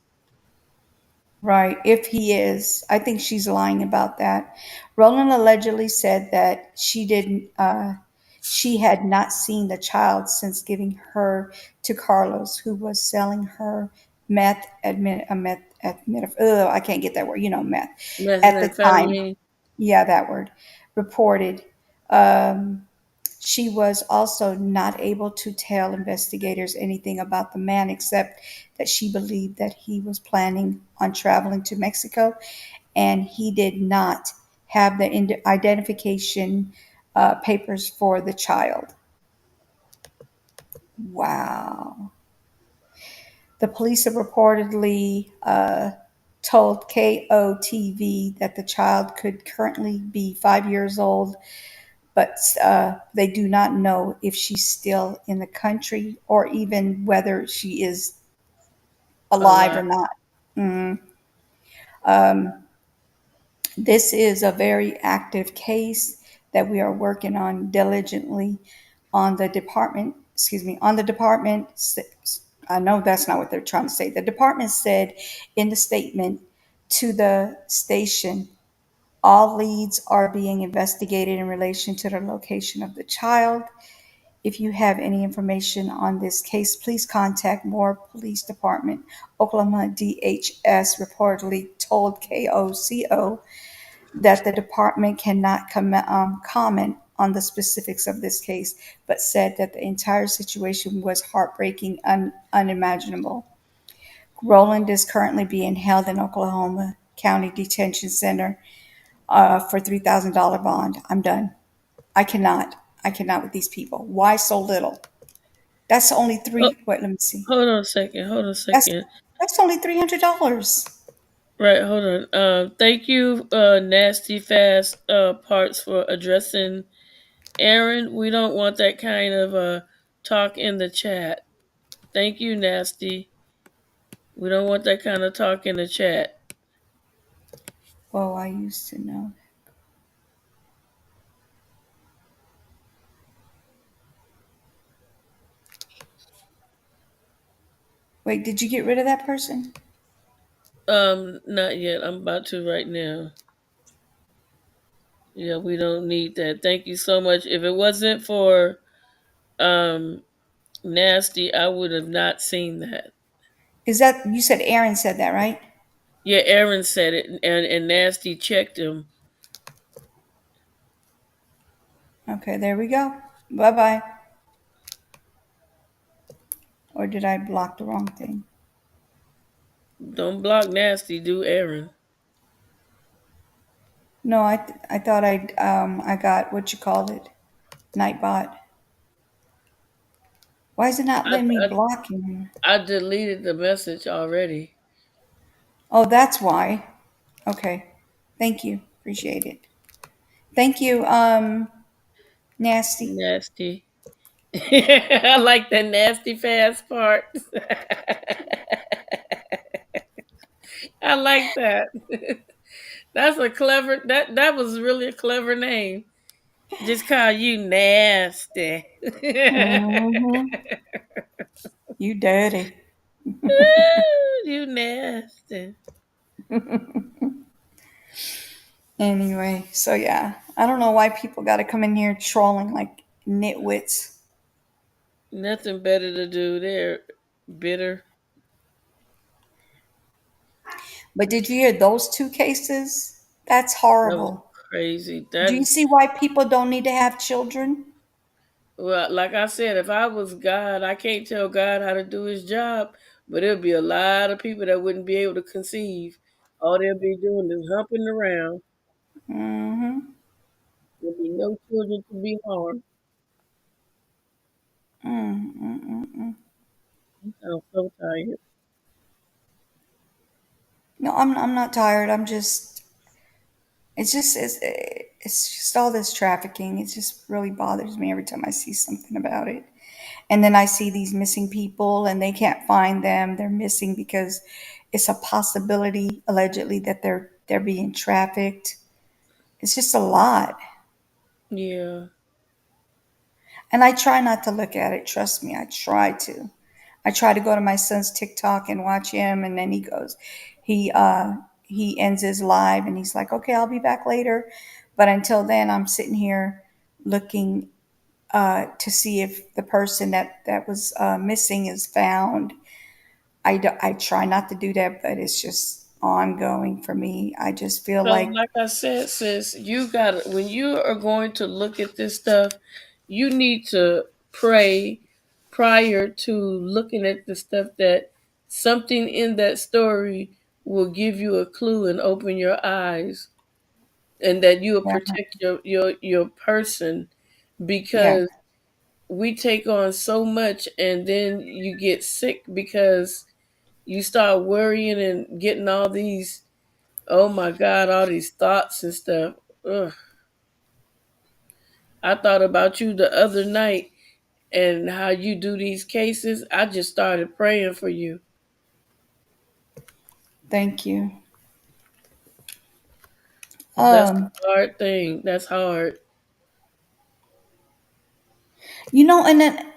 right, if he is, I think she's lying about that. Roland allegedly said that she had not seen the child since giving her to Carlos, who was selling her I can't get that word, meth, at the time. Methamphetamine. Yeah, that word. Reported. Um, she was also not able to tell investigators anything about the man except that she believed that he was planning on traveling to Mexico and he did not have the identification papers for the child. Wow. The police have reportedly told KOTV that the child could currently be 5 years old, but they do not know if she's still in the country or even whether she is A alive or lot. not. This is a very active case that we are working on diligently on the department. Excuse me, on the department. I know that's not what they're trying to say. The department said in the statement to the station, all leads are being investigated in relation to the location of the child. If you have any information on this case, please contact Moore Police Department. Oklahoma DHS reportedly told KOCO that the department cannot comment on the specifics of this case, but said that the entire situation was heartbreaking and unimaginable. Roland is currently being held in Oklahoma County Detention Center for $3,000 bond. I'm done. I cannot. I cannot with these people. Why so little? That's only Oh, three. Wait, let me see. hold on a second. Hold on a That's second. that's only $300. Right, hold on. Thank you, Nasty Fast Parts, for addressing Aaron. We don't want that kind of talk in the chat. Thank you, Nasty. We don't want that kind of talk in the chat. Oh, I used to know. Wait, did you get rid of that person? Not yet. I'm about to right now. Yeah, we don't need that. Thank you so much. If it wasn't for um Nasty, I would have not seen that. Is that you said Aaron said that, right? Yeah, Aaron said it, and Nasty checked him. Okay, there we go. Bye bye. Or did I block the wrong thing? Don't block Nasty, do Aaron. No, I thought I got what you called it, Nightbot. Why is it not I, letting me I block him? I deleted the message already. Oh, that's why. Okay, thank you. Appreciate it. Thank you, Nasty. Nasty. I like the nasty fast part. I like that. That's a clever that was really a clever name. Just call you nasty. Mm-hmm. You dirty. You nasty. Anyway, so yeah, I don't know why people got to come in here trolling like nitwits. Nothing better to do there. Bitter. But did you hear those two cases? That's That was horrible. crazy. Do you see why people don't need to have children? Well, like I said, if I was God, I can't tell God how to do his job, but there'll be a lot of people that wouldn't be able to conceive. All they'll be doing is humping around. Mm-hmm. There'll be no children to be harmed. Mm-mm-mm-mm. I'm so tired. No, I'm not tired. I'm just it's just all this trafficking. It just really bothers me every time I see something about it. And then I see these missing people and they can't find them. They're missing because it's a possibility allegedly that they're being trafficked. It's just a lot. Yeah. And I try not to look at it. Trust me, I try to. I try to go to my son's TikTok and watch him, and then he ends his live, and he's like, "Okay, I'll be back later." But until then, I'm sitting here looking to see if the person that was missing is found. I try not to do that, but it's just ongoing for me. I just feel So, like like I said, sis, you got to when you are going to look at this stuff, you need to pray prior to looking at the stuff that something in that story will give you a clue and open your eyes, and that you will yeah, protect your person, yeah. because we take on so much and then you get sick because you start worrying and getting all these, oh my God, all these thoughts and stuff. Ugh. I thought about you the other night and how you do these cases. I just started praying for you. Thank you. That's Um, a hard thing. That's hard. and then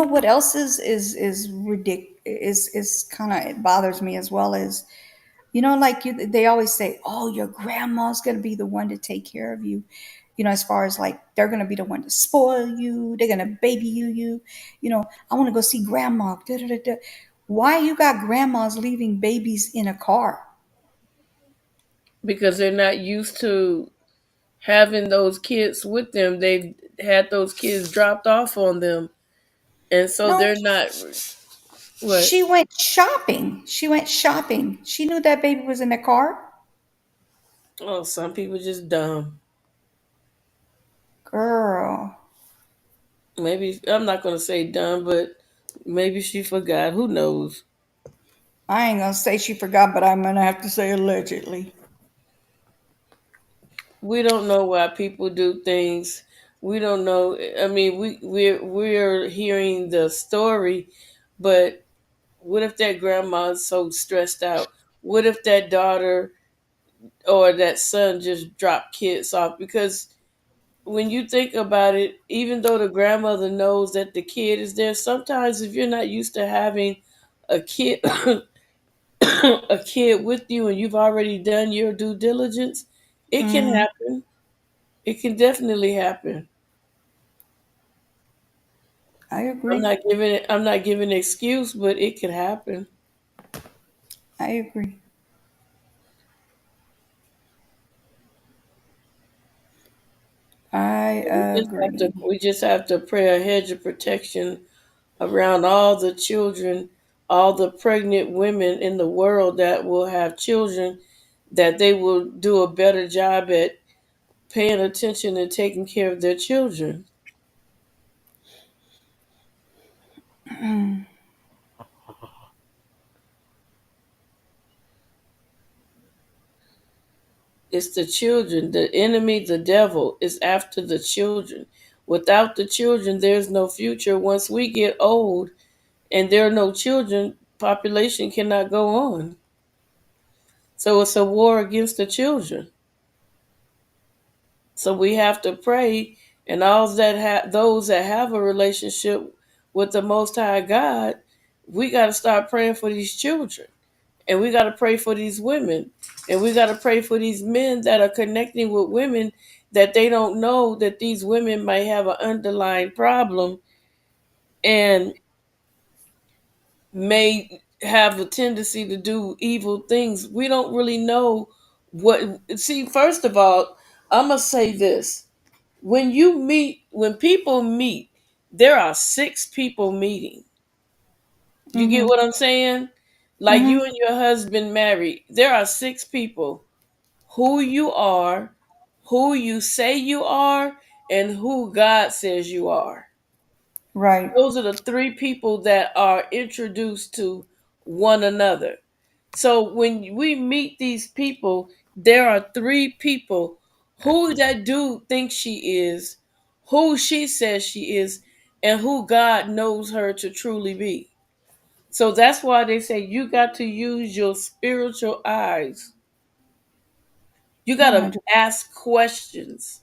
what else is ridiculous is kind of it bothers me as well as like they always say, oh, your grandma's gonna be the one to take care of you, as far as like they're gonna be the one to spoil you, they're gonna baby you. I want to go see grandma. Da, da, da, da. Why you got grandmas leaving babies in a car? Because they're not used to having those kids with them. They've had those kids dropped off on them. And so No, they're not what? she went shopping. She knew that baby was in the car. Oh, some people just dumb. Girl, Maybe I'm not gonna say dumb, but maybe she forgot. Who knows? I ain't gonna say she forgot, but I'm gonna have to say allegedly. We don't know why people do things. We don't know. I mean, we're hearing the story, but what if that grandma's so stressed out? What if that daughter or that son just dropped kids off? Because when you think about it, even though the grandmother knows that the kid is there, sometimes if you're not used to having a kid a kid with you and you've already done your due diligence, it can Hmm. happen. It can definitely happen. I I'm agree. not giving it. I'm not giving an excuse, but it could happen. I agree. I agree. We just have to pray a hedge of protection around all the children, all the pregnant women in the world that will have children, that they will do a better job at paying attention and taking care of their children. It's the children. The enemy, the devil, is after the children. Without the children, there's no future. Once we get old and there are no children, population cannot go on. So it's a war against the children. So we have to pray, and all that those that have a relationship with the Most High God, we got to start praying for these children, and we got to pray for these women, and we got to pray for these men that are connecting with women that they don't know that these women might have an underlying problem and may have a tendency to do evil things. We don't really know what. See, first of all, I'm gonna say this: when people meet, there are six people meeting. You get Mm-hmm. what I'm saying? Like you Mm-hmm. and your husband married, there are six people: who you are, who you say you are, and who God says you are. Right. Those are the three people that are introduced to one another. So when we meet these people, there are three people: who that dude thinks she is, who she says she is, and who God knows her to truly be. So that's why they say you got to use your spiritual eyes. You got to 100. ask questions.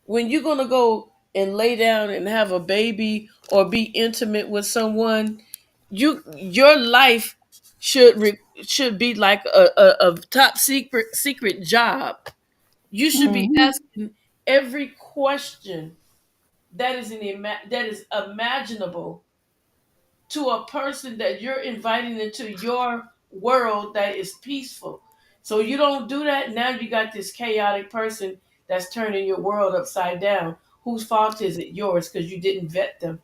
When you're going to go and lay down and have a baby or be intimate with someone, your life should be like a top secret job. You should be Mm-hmm. asking every question that is imaginable to a person that you're inviting into your world that is peaceful. So you don't do that, now you got this chaotic person that's turning your world upside down. Whose fault is it? Yours, because you didn't vet them.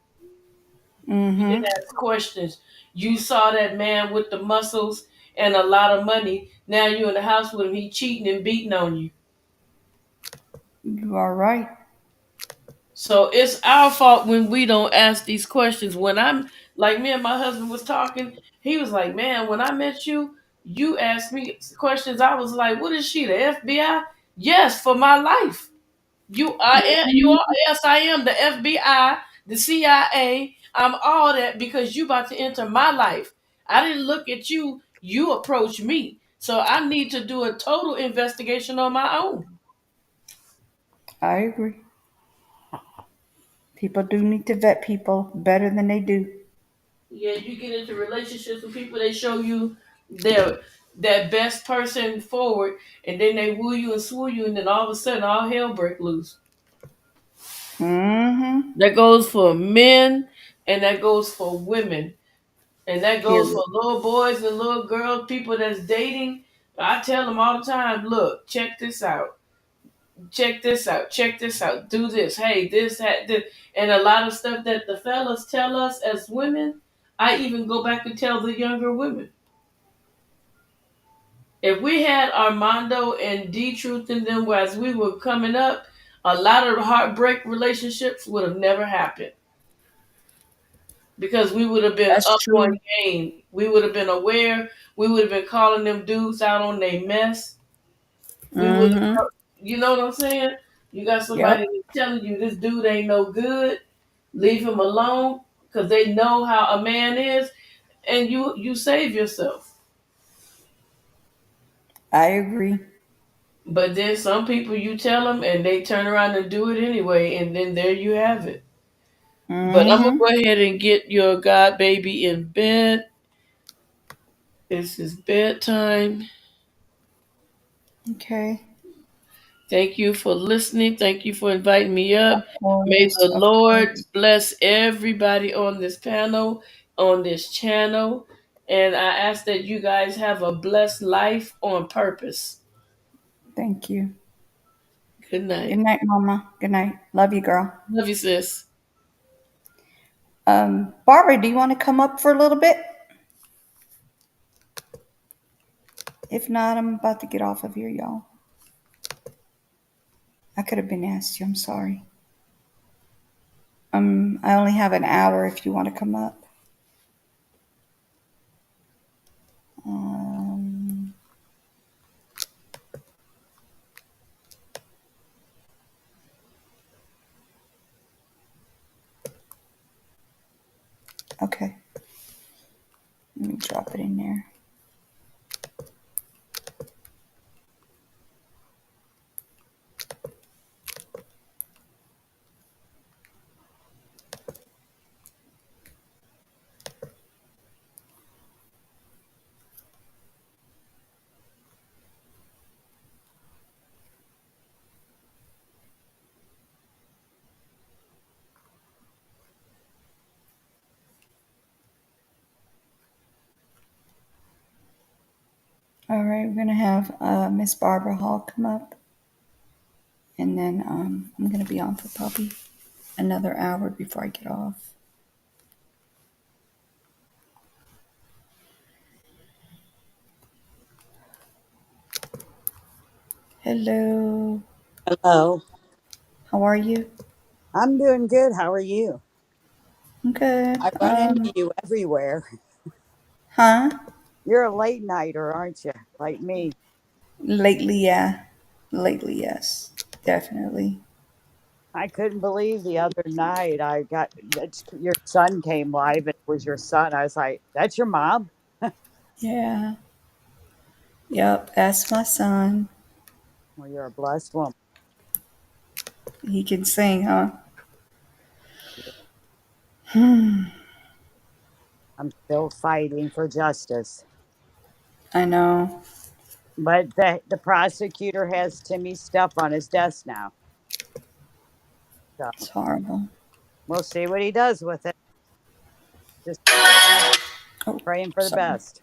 You Mm-hmm. didn't ask questions. You saw that man with the muscles and a lot of money. Now you're in the house with him. He cheating and beating on you. You are right. So it's our fault when we don't ask these questions. When I'm like me and my husband was talking, he was like, "Man, when I met you, you asked me questions." I was like, "What is she, the FBI?" Yes, for my life. You are, Mm-hmm. yes, I am the FBI, the CIA. I'm all that because you about to enter my life. I didn't look at you. You approached me, so I need to do a total investigation on my own. I agree. People do need to vet people better than they do. Yeah, you get into relationships with people, they show you their that best person forward, and then they woo you and swoo you, and then all of a sudden all hell break loose. Mm-hmm. That goes for men and that goes for women. And that goes for Period. little boys and little girls, people that's dating. I tell them all the time, look, check this out. Check this out. Check this out. Do this. Hey, this. And a lot of stuff that the fellas tell us as women, I even go back and tell the younger women. If we had Armando and D Truth in them as we were coming up, a lot of heartbreak relationships would have never happened because we would have been That's up on true. game. We would have been aware. We would have been calling them dudes out on their mess. We would Mm-hmm. have, you know what I'm saying? You got somebody Yep. that's telling you this dude ain't no good. Leave him alone because they know how a man is, and you save yourself. I agree. But then some people you tell them and they turn around and do it anyway, and then there you have it. But I'm gonna Mm-hmm. go ahead and get your god baby in bed. It's his bedtime. Okay. Thank you for listening. Thank you for inviting me Of up. May course. the Of Lord course. bless everybody on this panel, on this channel. And I ask that you guys have a blessed life on purpose. Thank you. Good Good night. night, Mama. Good night. Love you, girl. Love you, sis. Barbara, do you want to come up for a little bit? If not, I'm about to get off of here, y'all. I could have been asked you. I'm sorry. I only have an hour if you want to come up. Um, okay. Let me drop it in there. All right, we're gonna have Miss Barbara Hall come up, and then I'm gonna be on for probably another hour before I get off. Hello, Hello. how are you? I'm doing good. How are you? I'm good. I run into you everywhere. Huh? You're a late nighter, aren't you? Like me. Lately, yeah. Lately, yes, definitely. I couldn't believe the other night your son came live and it was your son. I was like, that's your mom? Yeah. Yep, that's my son. Well, you're a blessed woman. He can sing, huh? I'm still fighting for justice. I know. But the prosecutor has Timmy's stuff on his desk now. It's So horrible. we'll see what he does with it. Just Oh, praying for the sorry. best.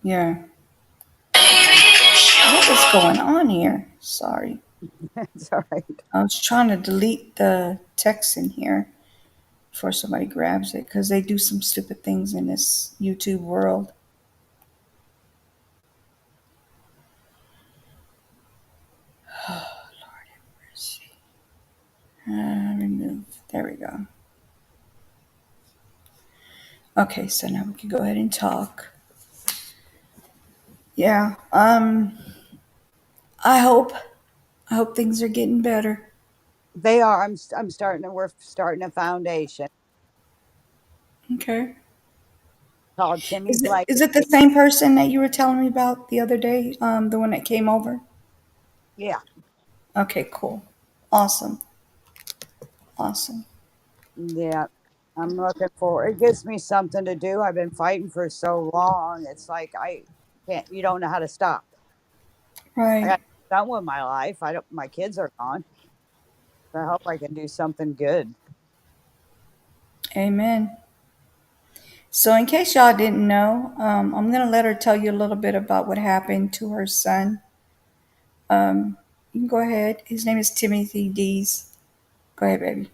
Yeah. What is going on here? Sorry. It's all right. I was trying to delete the text in here before somebody grabs it because they do some stupid things in this YouTube world. Remove. There we go. Okay, so now we can go ahead and talk. Yeah. I hope. I hope things are getting better. They are. I'm starting. We're starting a foundation Okay. called Is Timmy's it is it the Legacy. same person that you were telling me about the other day? The one that came over? Yeah, Okay, cool. Awesome. Awesome. yeah. I'm looking for. It gives me something to do. I've been fighting for so long. It's like I can't. You don't know how to stop. I Right. got done with my life. I don't. My kids are gone. I hope I can do something good. Amen. So, in case y'all didn't know, I'm going to let her tell you a little bit about what happened to her son. You can go ahead. His name is Timothy Dees. Go ahead, baby.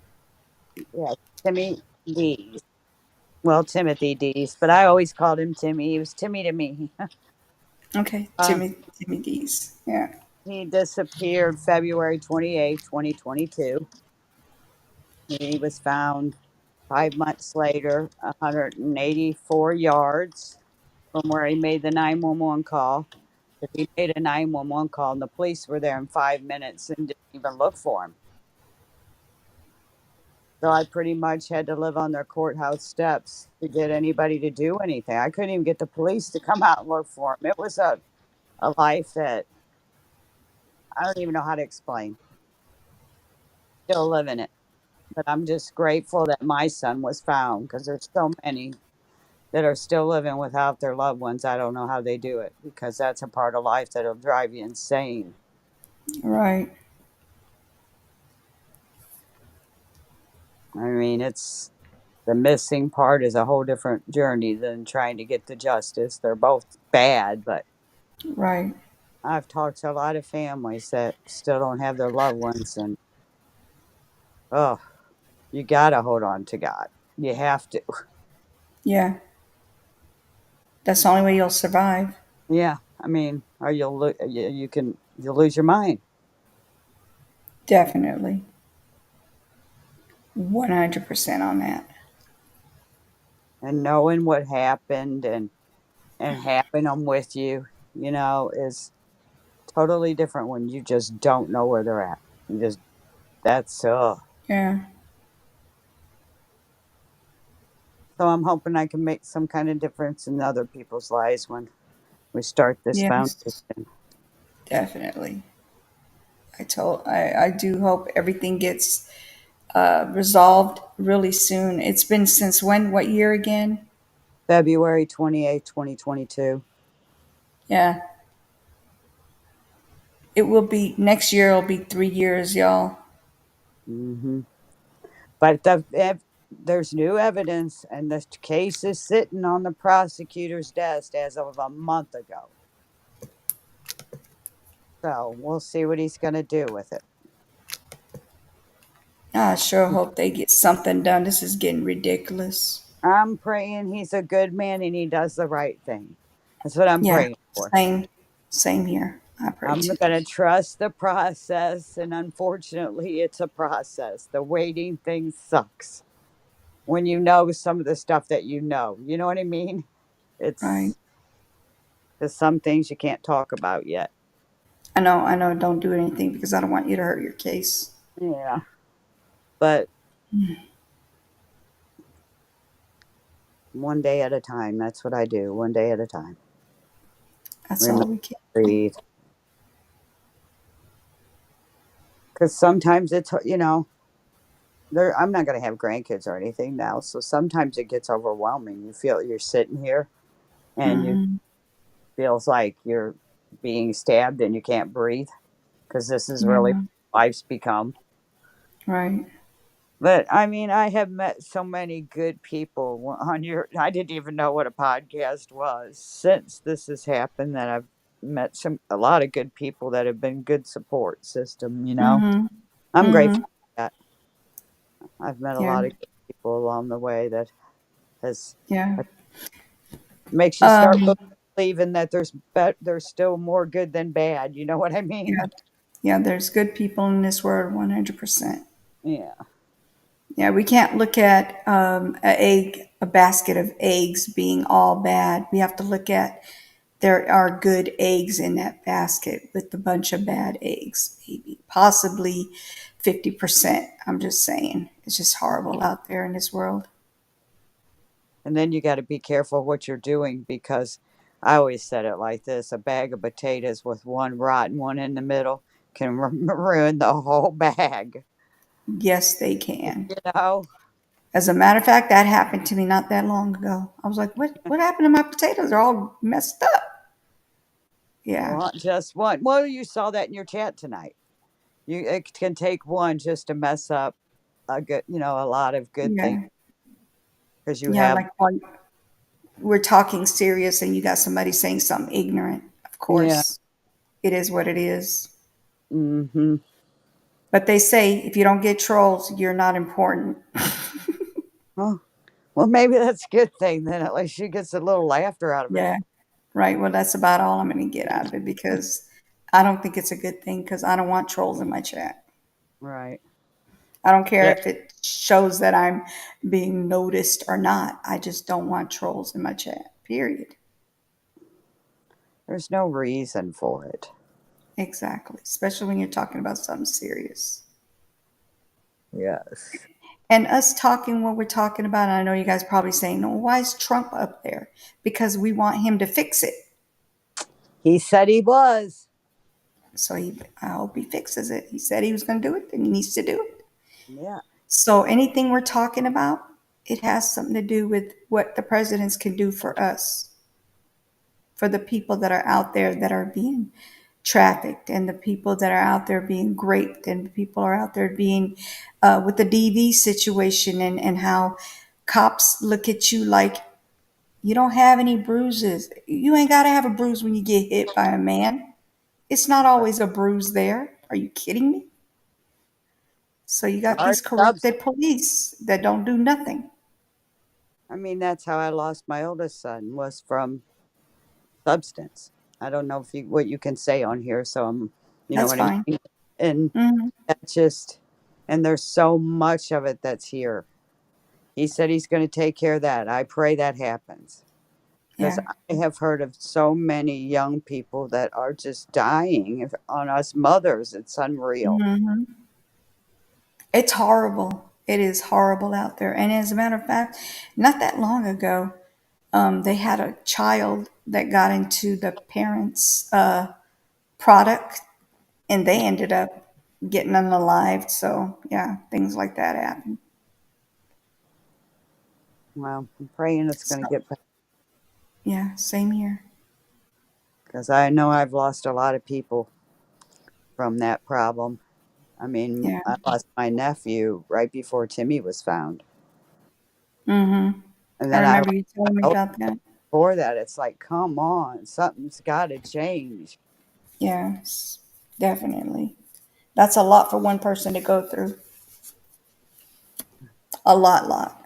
Yeah, Timmy Dees. Well, Timothy Dees, but I always called him Timmy. He was Timmy to me. Okay, Um, Timmy Dees. Yeah. he disappeared February 28th, 2022. He was found 5 months later, 184 yards from where he made the 911 call. If he made a 911 call and the police were there in 5 minutes and didn't even look for him. So I pretty much had to live on their courthouse steps to get anybody to do anything. I couldn't even get the police to come out and look for him. It was a life that I don't even know how to explain. Still living it. But I'm just grateful that my son was found because there's so many that are still living without their loved ones. I don't know how they do it because that's a part of life that'll drive you insane. Right. I mean, it's the missing part is a whole different journey than trying to get to justice. They're both bad, but Right. I've talked to a lot of families that still don't have their loved ones, and oh, you gotta hold on to God. You have to. Yeah. That's the only way you'll survive. Yeah, I mean, or you'll lose your mind. Definitely. 100% on that. And knowing what happened and having them with you, is totally different when you just don't know where they're at. You just that's Yeah. So I'm hoping I can make some kind of difference in other people's lives when we start this Yes. foundation. Definitely. I do hope everything gets resolved really soon. It's been since when? What year again? February 28th, 2022. Yeah. It will be next year. It'll be 3 years, y'all. hmm But there's new evidence, and the case is sitting on the prosecutor's desk as of a month ago. So we'll see what he's going to do with it. I sure hope they get something done. This is getting ridiculous. I'm praying he's a good man and he does the right thing. That's what I'm Yeah, praying for. same here. I pray I'm too. going to trust the process, and unfortunately, it's a process. The waiting thing sucks when you know some of the stuff that you know. You know what I mean? Right. It's there's some things you can't talk about yet. I know, don't do anything because I don't want you to hurt your case. Yeah. But one day at a time. That's what I do. One day at a time. That's Remember, all we can do. breathe. Because sometimes I'm not going to have grandkids or anything now. So sometimes it gets overwhelming. You feel you're sitting here and you Hmm. feels like you're being stabbed and you can't breathe because this is really Yeah, what life's become. right. But I mean, I have met so many good people on your. I didn't even know what a podcast was since this has happened. That I've met a lot of good people that have been good support system. Hmm. I'm Hmm. grateful for that. I've met a Yeah, lot of good people along the way that has yeah. makes you start Um, believing that there's still more good than bad. You know what I mean? yeah, yeah, there's good people in this world, 100%. Yeah. Yeah, we can't look at a basket of eggs being all bad. We have to look at there are good eggs in that basket with a bunch of bad eggs, maybe possibly 50%. I'm just saying, it's just horrible out there in this world. And then you got to be careful what you're doing because I always said it like this: a bag of potatoes with one rotten one in the middle can ruin the whole bag. Yes, they can. You know? As a matter of fact, that happened to me not that long ago. I was like, what happened to my potatoes? They're all messed up. Yeah, Well, just one. Well, you saw that in your chat tonight. It can take one just to mess up a lot of good things yeah, because you yeah. have, Like while we're talking serious and you got somebody saying something ignorant. Of yeah. course, it is what it is. Hmm. But they say if you don't get trolls, you're not important. Oh, well, maybe that's a good thing then. At least she gets a little laughter out of it. Yeah, right. Well, that's about all I'm going to get out of it because I don't think it's a good thing because I don't want trolls in my chat. Right. I don't care Yeah. if it shows that I'm being noticed or not. I just don't want trolls in my chat, period. There's no reason for it. Exactly. Especially when you're talking about something serious. Yes. And us talking what we're talking about, and I know you guys probably saying, no, why is Trump up there? Because we want him to fix it. He said he was. So I hope he fixes it. He said he was going to do it, and he needs to do it. Yeah. So anything we're talking about, it has something to do with what the presidents can do for us, for the people that are out there that are being trafficked, and the people that are out there being raped, and the people are out there being with the DV situation, and how cops look at you like you don't have any bruises. You ain't got to have a bruise when you get hit by a man. It's not always a bruise there. Are you kidding me? So you got Hard these substance. corrupted police that don't do nothing. I mean, that's how I lost my oldest son was from substance. I don't know if what you can say on here, so you know That's what I fine. mean. And Hmm. that's just, and there's so much of it that's here. He said he's going to take care of that. I pray that happens because Yeah. I have heard of so many young people that are just dying on us mothers. It's unreal. Hmm. It's horrible. It is horrible out there. And as a matter of fact, not that long ago, they had a child that got into the parents' product, and they ended up getting unalived. So yeah, things like that happen. Well, I'm praying it's going to So get better yeah, same here. because I know I've lost a lot of people from that problem. I mean, Yeah. I lost my nephew right before Timmy was found. Hmm. And I then I remember lost you my telling me oldest about that. before that. It's like, come on, something's got to change. Yes. Definitely. That's a lot for one person to go through. A lot.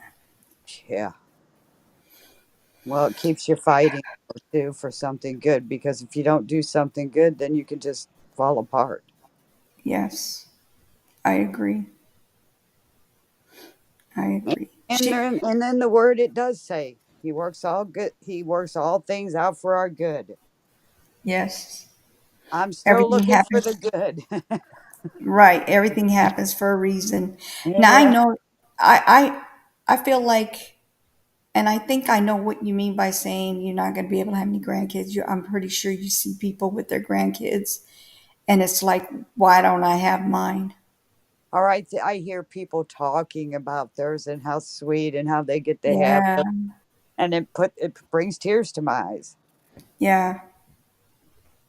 Yeah. Well, it keeps you fighting too for something good, because if you don't do something good, then you can just fall apart. Yes, I agree. I agree. And then the word it does say, he works all good. He works all things out for our good. Yes, I'm still everything looking for happens. the good. Right, everything happens for a reason. Now I Yeah. know, I feel like, and I think I know what you mean by saying you're not going to be able to have any grandkids. I'm pretty sure you see people with their grandkids, and it's like, why don't I have mine? All right. I hear people talking about theirs and how sweet and how they get to have Yeah, them, and it brings tears to my eyes. yeah,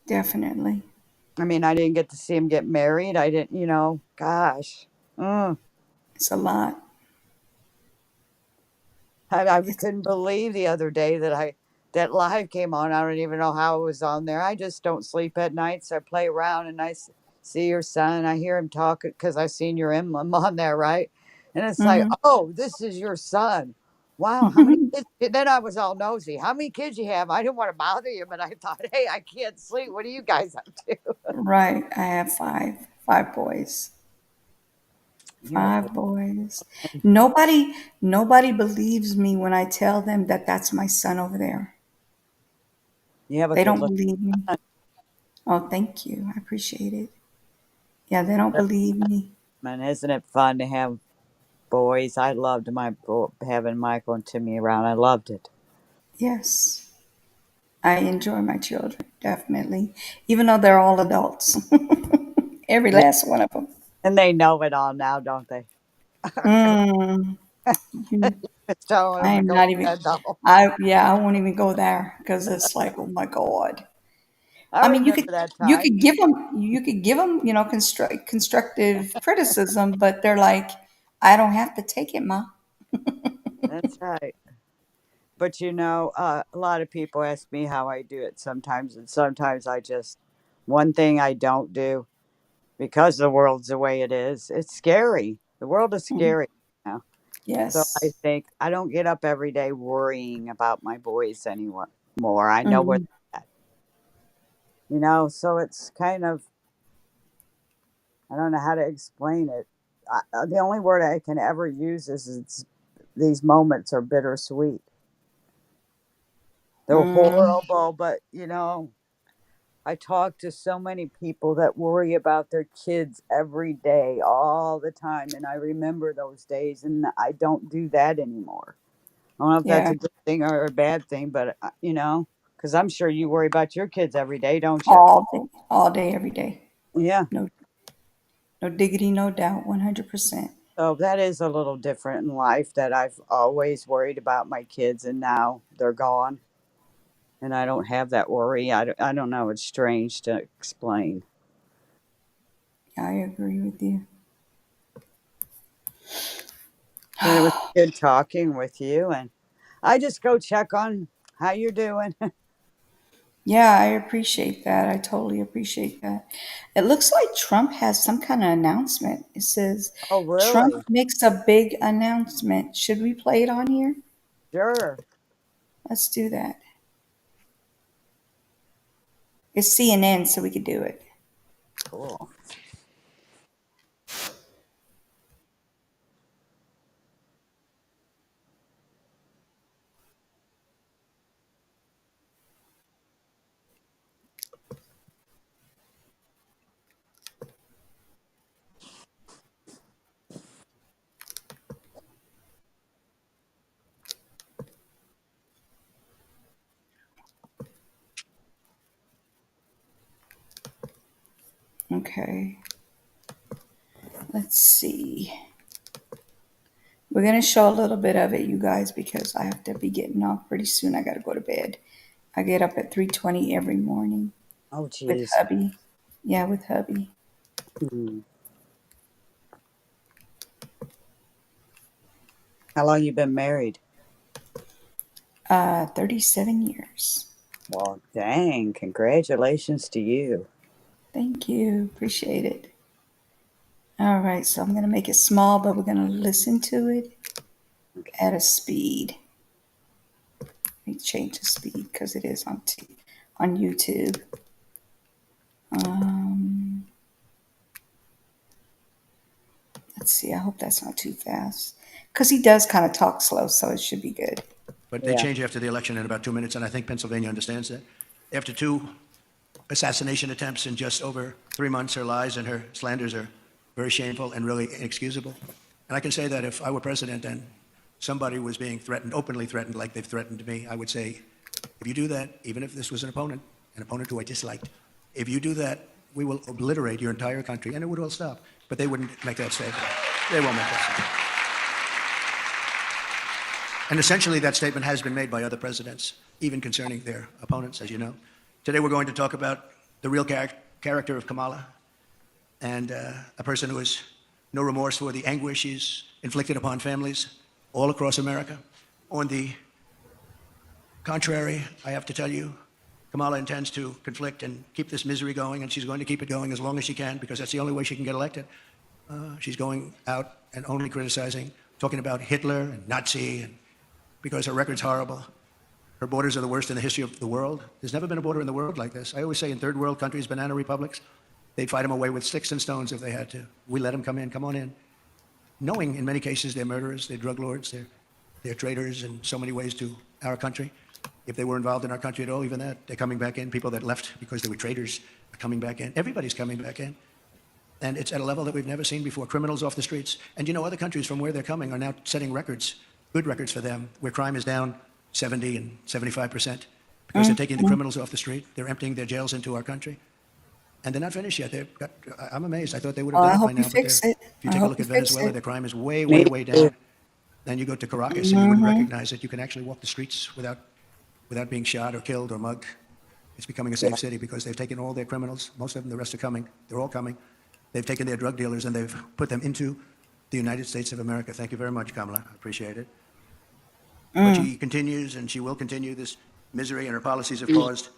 definitely. I mean, I didn't get to see him get married. I didn't, gosh. Mm. It's a lot. I It's couldn't believe the other day that live came on. I don't even know how it was on there. I just don't sleep at night, so I play around and see your son. I hear him talk because I seen your emblem on there, right? And it's like, mhm. oh, this is your son. Wow, how many kids? Then I was all nosy. How many kids you have? I didn't want to bother you, but I thought, hey, I can't sleep. What are you guys up to? Right. I have five boys. You're Five boys. Nobody believes me when I tell them that that's my son over there. you have a They good don't look. believe me. Oh, thank you. I appreciate it. Yeah, they don't believe me. Man, isn't it fun to have boys? I loved having Michael and Timmy around. I loved it. Yes. I enjoy my children, definitely. Even though they're all adults. Every Yeah, last one of them. and they know it all now, don't they? Mm, It's telling them I to am go not to even bed now. I won't even go there because it's like, oh my God. I I mean, remember that you time. could give them, constructive criticism, but they're like, I don't have to take it, ma. That's right. But a lot of people ask me how I do it sometimes, and sometimes one thing I don't do, because the world's the way it is. It's scary. The world is Mm, scary now. So I yes. think I don't get up every day worrying about my boys anymore. More, I know where Mm, they're at. So it's kind of, I don't know how to explain it. The only word I can ever use is these moments are bittersweet. They're mm, horrible, but I talk to so many people that worry about their kids every day, all the time, and I remember those days, and I don't do that anymore. I don't know if that's yeah. a good thing or a bad thing, but because I'm sure you worry about your kids every day, don't you? All day, every day. Yeah. No, no diggity, no doubt. 100%. So that is a little different in life, that I've always worried about my kids, and now they're gone, and I don't have that worry. I don't know. It's strange to explain. I agree with you. But it was good talking with you, and I just go check on how you're doing. Yeah, I appreciate that. I totally appreciate that. It looks like Trump has some kind of announcement. It says, Oh, Trump really? makes a big announcement. Should we play it on here? Sure. Let's do that. It's CNN, so we could do it. Cool. Okay, let's see. We're going to show a little bit of it, you guys, because I have to be getting off pretty soon. I got to go to bed. I get up at 3:20 every morning Oh, with geez. hubby. Yeah, with hubby. Hmm. How long you been married? 37 years. Well, dang. Congratulations to you. Thank you. Appreciate it. All right, so I'm going to make it small, but we're going to listen to it at a speed. Let me change the speed because it is on YouTube. Let's see. I hope that's not too fast because he does kind of talk slow, so it should be good. But they Yeah. change after the election in about 2 minutes, and I think Pennsylvania understands that. After 2 assassination attempts in just over 3 months, her lies and her slanders are very shameful and really inexcusable. And I can say that if I were president and somebody was being threatened, openly threatened like they've threatened me, I would say, if you do that, even if this was an opponent who I disliked, if you do that, we will obliterate your entire country, and it would all stop. But they wouldn't make that statement. They won't make that statement. And essentially, that statement has been made by other presidents, even concerning their opponents, as you know. Today, we're going to talk about the real character of Kamala, and a person who has no remorse for the anguish she's inflicted upon families all across America. On the contrary, I have to tell you, Kamala intends to conflict and keep this misery going, and she's going to keep it going as long as she can, because that's the only way she can get elected. She's going out and only criticizing, talking about Hitler and Nazi, and because her record's horrible. Her borders are the worst in the history of the world. There's never been a border in the world like this. I always say in third world countries, banana republics, they'd fight them away with sticks and stones if they had to. We let them come in, come on in. Knowing in many cases they're murderers, they're drug lords, they're traitors in so many ways to our country. If they were involved in our country at all, even that, they're coming back in. People that left because they were traitors are coming back in. Everybody's coming back in. And it's at a level that we've never seen before. Criminals off the streets. And you know, other countries from where they're coming are now setting records, good records for them, where crime is down 70 and 75% because they're taking the criminals off the street. They're emptying their jails into our country. And they're not finished yet. I'm amazed. I thought they would have Well, I done it by hope you now. fix it. If you I take a hope look you at fix Venezuela, it. their crime is way, Me way, way too. down. Then you go to Caracas and you wouldn't recognize it. You can actually walk the streets without being shot or killed or mugged. It's becoming a safe city because they've taken all their criminals. Most of them, the rest are coming. They're all coming. They've taken their drug dealers and they've put them into the United States of America. Thank you very much, Kamala. I appreciate it. But she continues, and she will continue this misery, and her policies have caused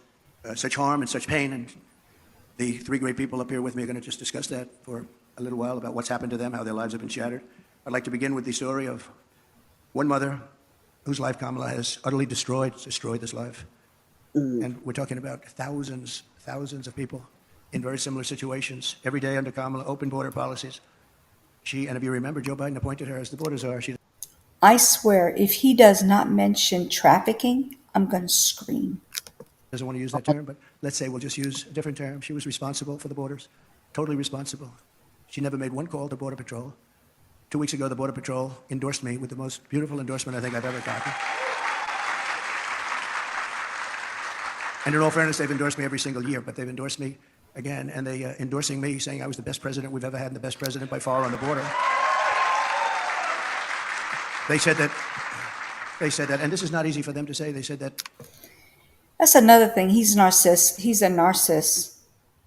such harm and such pain. And the three great people up here with me are going to just discuss that for a little while about what's happened to them, how their lives have been shattered. I'd like to begin with the story of one mother whose life Kamala has utterly destroyed this life. And we're talking about thousands of people in very similar situations. Every day under Kamala, open border policies. And if you remember, Joe Biden appointed her as the border czar. She I swear, if he does not mention trafficking, I'm going to scream. doesn't want to use that term, but let's say we'll just use a different term. She was responsible for the borders, totally responsible. She never made one call to Border Patrol. 2 weeks ago, the Border Patrol endorsed me with the most beautiful endorsement I think I've ever gotten. And in all fairness, they've endorsed me every single year, but they've endorsed me again, and they endorsing me, saying I was the best president we've ever had and the best president by far on the border. They said that, and this is not easy for them to say. They said that That's another thing. He's narcissist. He's a narcissist.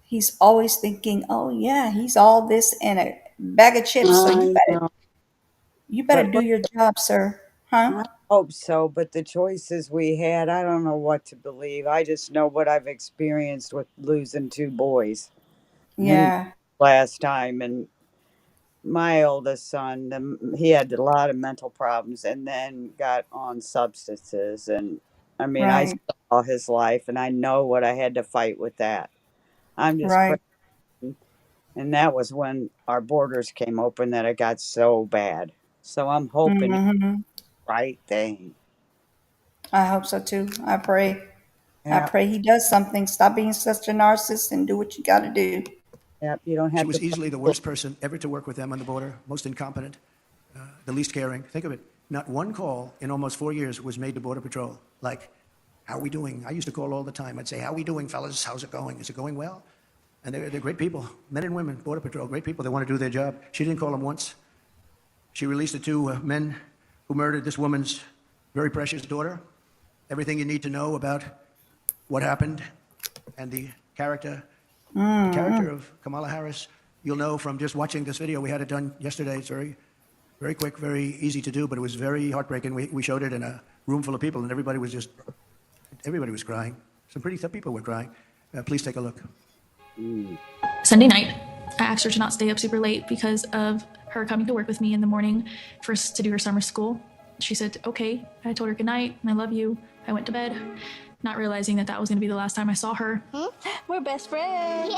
He's always thinking, "Oh yeah, he's all this and a bag of chips." So I know. you better But do your job, sir. Huh? I hope so. But the choices we had, I don't know what to believe. I just know what I've experienced with losing two boys and Yeah. last time. And my oldest son, he had a lot of mental problems and then got on substances. And I mean, I Right. saw his life and I know what I had to fight with that. I'm just Right. praying. And that was when our borders came open that it got so bad. So I'm hoping it's Hmm. the right thing. I hope so too. I pray. I Yeah. pray he does something. Stop being such a narcissist and do what you got to do. Yep. You don't she have was to. easily the worst person ever to work with them on the border, most incompetent, the least caring. Think of it. Not one call in almost 4 years was made to Border Patrol. Like, how are we doing? I used to call all the time. I'd say, how are we doing, fellas? How's it going? Is it going well? And they're great people, men and women, Border Patrol, great people. They want to do their job. She didn't call them once. She released the two men who murdered this woman's very precious daughter. Everything you need to know about what happened and the character of Kamala Harris, you'll know from just watching this video. We had it done yesterday. It's very, very quick, very easy to do, but it was very heartbreaking. We showed it in a room full of people, and everybody was crying. Some pretty tough people were crying. Please take a look. Sunday night, I asked her to not stay up super late because of her coming to work with me in the morning first to do her summer school. She said, okay. I told her good night and I love you. I went to bed, not realizing that that was going to be the last time I saw her. We're best friends.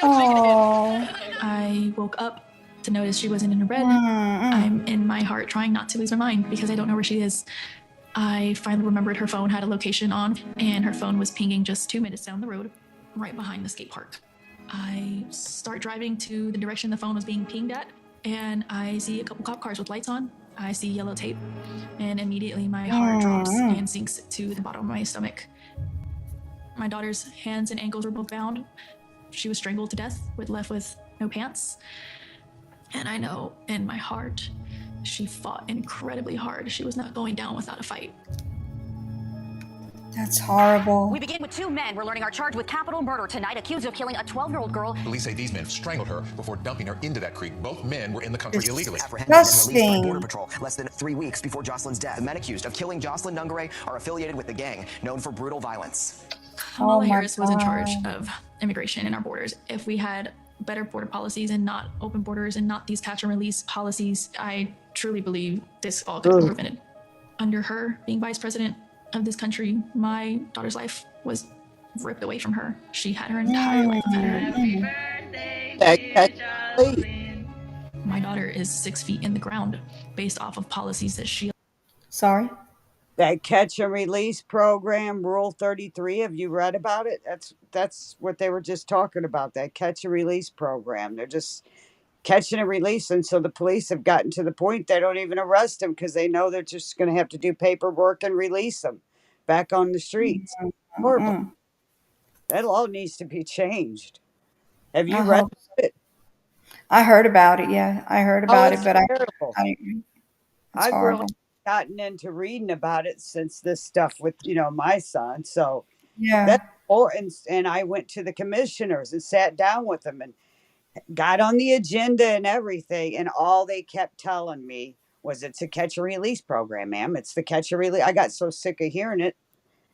Oh. I woke up to notice she wasn't in her bed. I'm in my heart trying not to lose my mind because I don't know where she is. I finally remembered her phone had a location on, and her phone was pinging just 2 minutes down the road, right behind the skate park. I start driving to the direction the phone was being pinged at, and I see a couple cop cars with lights on. I see yellow tape, and immediately my heart drops and sinks to the bottom of my stomach. My daughter's hands and ankles were both bound. She was strangled to death, left with no pants. And I know in my heart, she fought incredibly hard. She was not going down without a fight. That's horrible. We begin with 2 men. We're learning our charge with capital murder tonight, accused of killing a 12-year-old girl. Police say these men strangled her before dumping her into that creek. Both men were in the country illegally. Disgusting. Border Patrol less than 3 weeks before Jocelyn's death. The men accused of killing Jocelyn Nungare are affiliated with the gang known for brutal violence. Kamala my Harris was in charge God. of immigration and our borders. If we had better border policies and not open borders and not these catch and release policies, I truly believe this all could have been prevented. Under her being vice president of this country, my daughter's life was ripped away from her. She had her entire life ahead of her. My daughter is 6 feet in the ground based off of policies that she. Sorry. That catch and release program, Rule 33. Have you read about it? That's what they were just talking about. That catch and release program. They're just catching and releasing. So the police have gotten to the point they don't even arrest them because they know they're just going to have to do paperwork and release them back on the streets. Horrible. That all needs to be changed. Have you read it? I heard about it. Yeah, I heard about it, it's but terrible. it's I've horrible. really gotten into reading about it since this stuff with my son. So Yeah. that's and I went to the commissioners and sat down with them and got on the agenda and everything, and all they kept telling me was it's a catch and release program, ma'am. It's the catch and release. I got so sick of hearing it,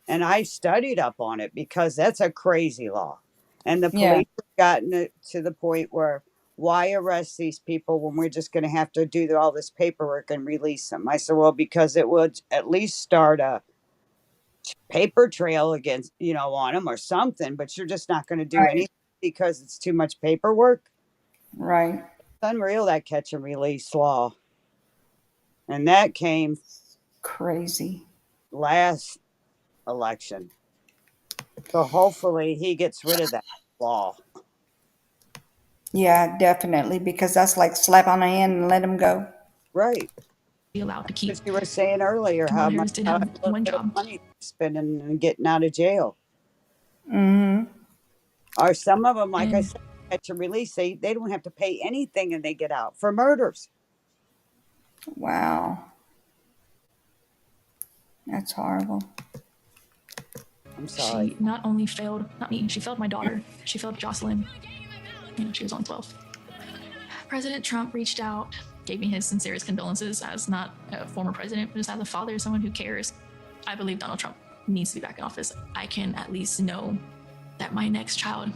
and I studied up on it because that's a crazy law. And the Yeah. police have gotten it to the point where why arrest these people when we're just going to have to do all this paperwork and release them? I said, well, because it would at least start a paper trail against, on them or something, but you're just not going to do Right. anything because it's too much paperwork. Right. It's unreal, that catch and release law. And that came Crazy. last election. So hopefully he gets rid of that law. Yeah, definitely, because that's like slap on the hand and let them go. Right. Allowed to keep. Because you were saying earlier how Kamala Harris much did have little one bit of job. money they're spending and getting out of jail. Mm-hmm. Or some of them, like I And- said, catch and release, they don't have to pay anything and they get out for murders. Wow. That's horrible. I'm sorry. She not only failed, not me, she failed my daughter. She failed Jocelyn. She was only 12. President Trump reached out, gave me his sincerest condolences as not a former president, but just as a father, someone who cares. I believe Donald Trump needs to be back in office. I can at least know that my next child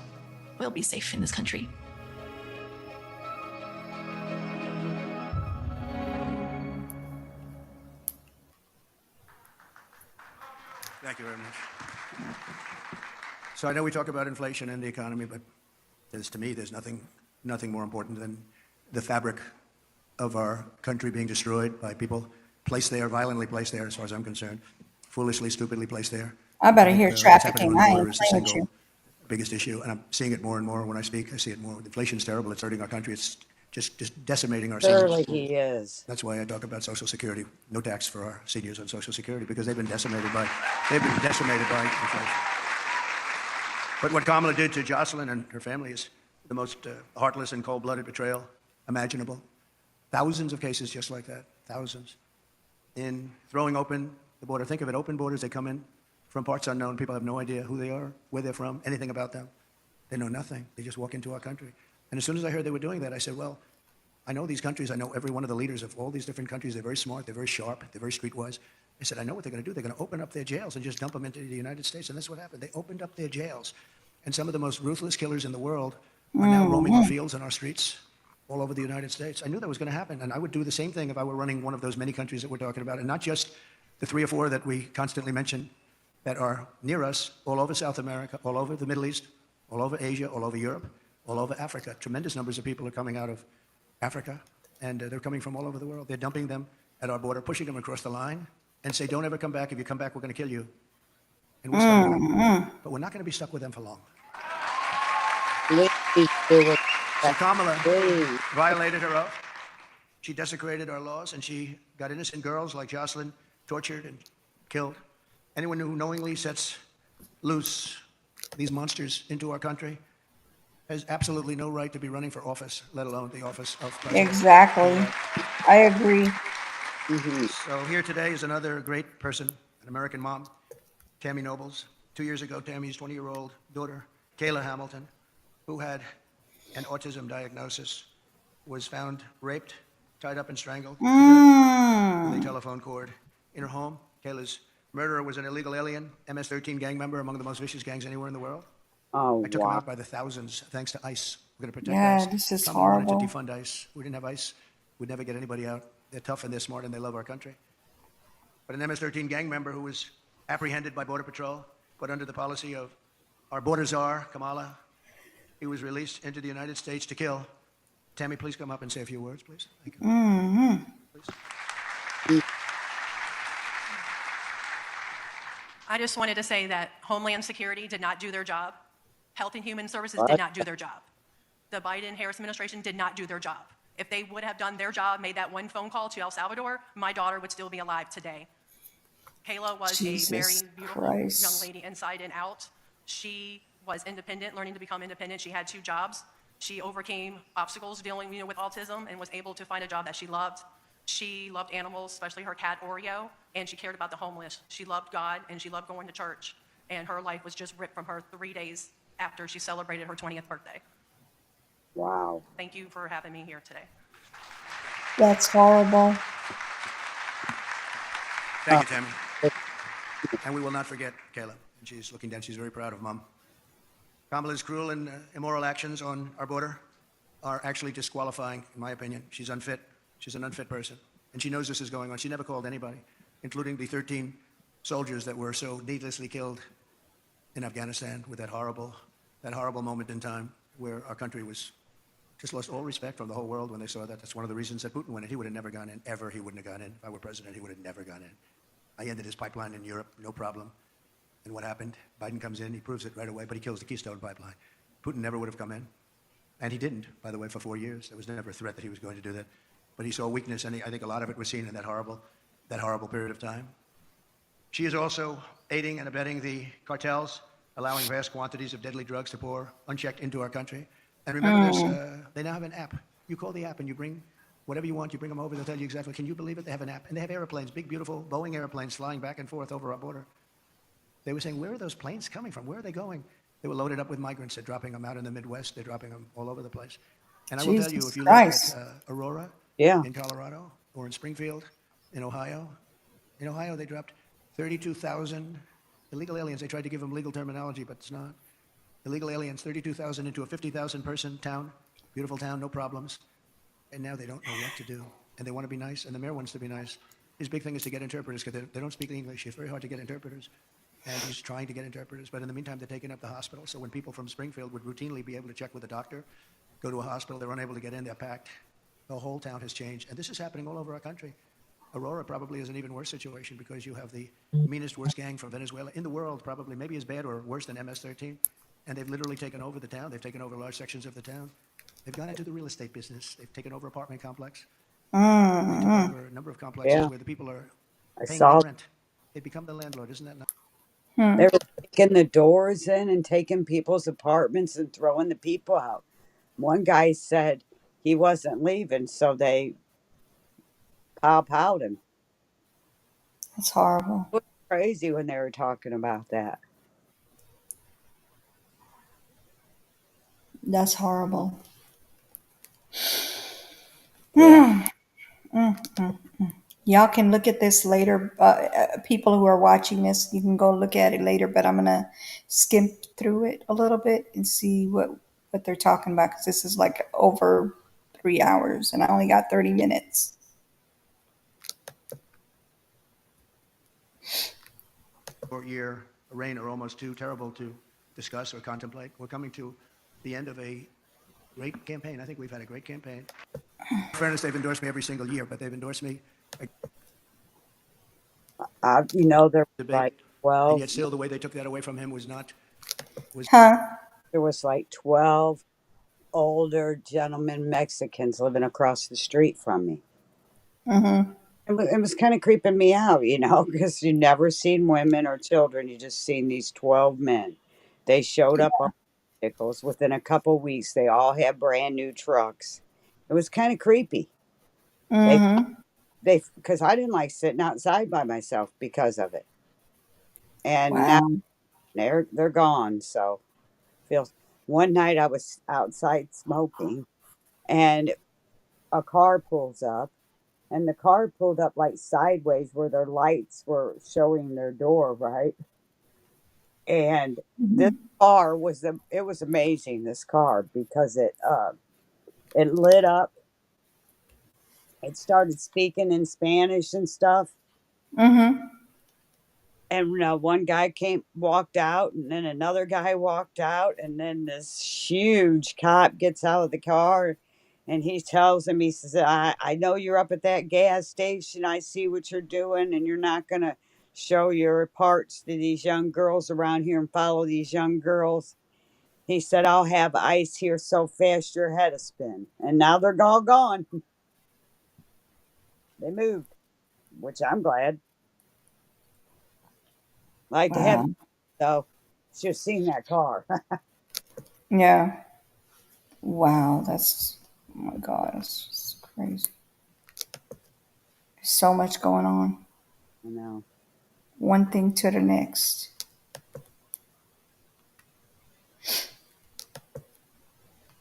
will be safe in this country. Thank you very much. So I know we talk about inflation and the economy, but to me, there's nothing more important than the fabric of our country being destroyed by people placed there, violently placed there, as far as I'm concerned, foolishly, stupidly placed there. I better hear What's happening trafficking. on the I border ain't is the playing with single you. biggest issue, and I'm seeing it more and more when I speak. I see it more. Inflation's terrible. It's hurting our country. It's just decimating our Surely seniors. he is. That's why I talk about Social Security. No tax for our seniors on Social Security because they've been decimated by inflation. But what Kamala did to Jocelyn and her family is the most heartless and cold-blooded betrayal imaginable. Thousands of cases just like that, thousands. In throwing open the border, think of it, open borders, they come in from parts unknown. People have no idea who they are, where they're from, anything about them. They know nothing. They just walk into our country. And as soon as I heard they were doing that, I said, well, I know these countries. I know every one of the leaders of all these different countries. They're very smart. They're very sharp. They're very streetwise. I said, I know what they're going to do. They're going to open up their jails and just dump them into the United States. And that's what happened. They opened up their jails And some of the most ruthless killers in the world are now roaming our fields and our streets all over the United States. I knew that was going to happen, and I would do the same thing if I were running one of those many countries that we're talking about, and not just the 3 or 4 that we constantly mention that are near us, all over South America, all over the Middle East, all over Asia, all over Europe, all over Africa. Tremendous numbers of people are coming out of Africa, and they're coming from all over the world. They're dumping them at our border, pushing them across the line, and say, don't ever come back. If you come back, we're going to kill you. And we're stuck with them. But we're not going to be stuck with them for long. So Kamala violated her oath. She desecrated our laws, and she got innocent girls like Jocelyn tortured and killed. Anyone who knowingly sets loose these monsters into our country has absolutely no right to be running for office, let alone the office of president. Exactly. I agree. So here today is another great person, an American mom, Tammy Nobles. 2 years ago, Tammy's 20-year-old daughter, Kayla Hamilton, who had an autism diagnosis, was found raped, tied up and strangled to death with a telephone cord in her home. Kayla's murderer was an illegal alien, MS-13 gang member, among the most vicious gangs anywhere in the world. I took him out by the thousands, thanks to ICE. We're going to protect ICE. This is Trump wanted horrible. to defund ICE. We didn't have ICE. We'd never get anybody out. They're tough and they're smart and they love our country. But an MS-13 gang member who was apprehended by Border Patrol, put under the policy of our border czar, Kamala, he was released into the United States to kill. Tammy, please come up and say a few words, please. Thank you. Please. I just wanted to say that Homeland Security did not do their job. Health and Human Services did not do their job. The Biden-Harris administration did not do their job. If they would have done their job, made that one phone call to El Salvador, my daughter would still be alive today. Kayla was a very beautiful young lady inside and out. She was independent, learning to become independent. She had 2 jobs. She overcame obstacles dealing with autism and was able to find a job that she loved. She loved animals, especially her cat Oreo, and she cared about the homeless. She loved God and she loved going to church. And her life was just ripped from her 3 days after she celebrated her 20th birthday. Wow. Thank you for having me here today. That's horrible. Thank you, Tammy. And we will not forget Kayla. And she's looking down. She's very proud of Mom. Kamala's cruel and immoral actions on our border are actually disqualifying, in my opinion. She's unfit. She's an unfit person. And she knows this is going on. She never called anybody, including the 13 soldiers that were so needlessly killed in Afghanistan with that horrible moment in time where our country was just lost all respect from the whole world when they saw that. That's one of the reasons that Putin went in. He would have never gone in. Ever he wouldn't have gone in. If I were president, he would have never gone in. I ended his pipeline in Europe, no problem. And what happened? Biden comes in, he proves it right away, but he kills the Keystone Pipeline. Putin never would have come in. And he didn't, by the way, for 4 years. There was never a threat that he was going to do that. But he saw weakness, and I think a lot of it was seen in that horrible period of time. She is also aiding and abetting the cartels, allowing vast quantities of deadly drugs to pour unchecked into our country. And remember this, they now have an app. You call the app and you bring whatever you want, you bring them over, they'll tell you exactly. Can you believe it? They have an app. And they have airplanes, big, beautiful Boeing airplanes flying back and forth over our border. They were saying, where are those planes coming from? Where are they going? They were loaded up with migrants. They're dropping them out in the Midwest. They're dropping them all over the place. And I will tell you, if you look at Aurora in Colorado or in Springfield in Ohio, they dropped 32,000 illegal aliens. They tried to give them legal terminology, but it's not. Illegal aliens, 32,000 into a 50,000 person town, beautiful town, no problems. And now they don't know what to do. And they want to be nice, and the mayor wants to be nice. His big thing is to get interpreters because they don't speak English. It's very hard to get interpreters. And he's trying to get interpreters. But in the meantime, they're taking up the hospital. So when people from Springfield would routinely be able to check with a doctor, go to a hospital, they're unable to get in, they're packed. The whole town has changed. And this is happening all over our country. Aurora probably is an even worse situation because you have the meanest, worst gang from Venezuela in the world, probably maybe as bad or worse than MS-13. And they've literally taken over the town. They've taken over large sections of the town. They've gone into the real estate business. They've taken over apartment complex. They took over a number of complexes where the people are paying no rent. They become the landlord. Isn't that nice? They were breaking the doors in and taking people's apartments and throwing the people out. One guy said he wasn't leaving, so they powed him. That's horrible. It was crazy when they were talking about that. That's horrible. Y'all can look at this later. People who are watching this, you can go look at it later. But I'm gonna skim through it a little bit and see what they're talking about because this is like over 3 hours, and I only got 30 minutes. Short year, a reign are almost too terrible to discuss or contemplate. We're coming to the end of a great campaign. I think we've had a great campaign. In fairness, they've endorsed me every single year, but they've endorsed me You know, there was debate, like and 12, yet still the way they took that away from him was not. Huh? there was like 12 older gentlemen Mexicans living across the street from me. Mm-hmm. It was kind of creeping me out, because you never seen women or children. You just seen these 12 men. They showed up on vehicles. Within a couple weeks, they all had brand new trucks. It was kind of creepy. They, Mm-hmm. because I didn't like sitting outside by myself because of it. And now Wow. they're gone. So feels. One night I was outside smoking, and a car pulls up, and the car pulled up like sideways where their lights were showing their door, right? And this car it was amazing, this car, because it lit up. It started speaking in Spanish and stuff. Mm-hmm. And one guy walked out, and then another guy walked out, and then this huge cop gets out of the car, and he tells him, he says, I know you're up at that gas station. I see what you're doing, and you're not going to show your parts to these young girls around here and follow these young girls. He said, I'll have ice here so fast your head will spin. And now they're all gone. They moved, which I'm glad. Like to have, Wow. so just seen that car. Yeah. Wow. That's, oh my God. That's just crazy. There's so much going on. I know. One thing to the next.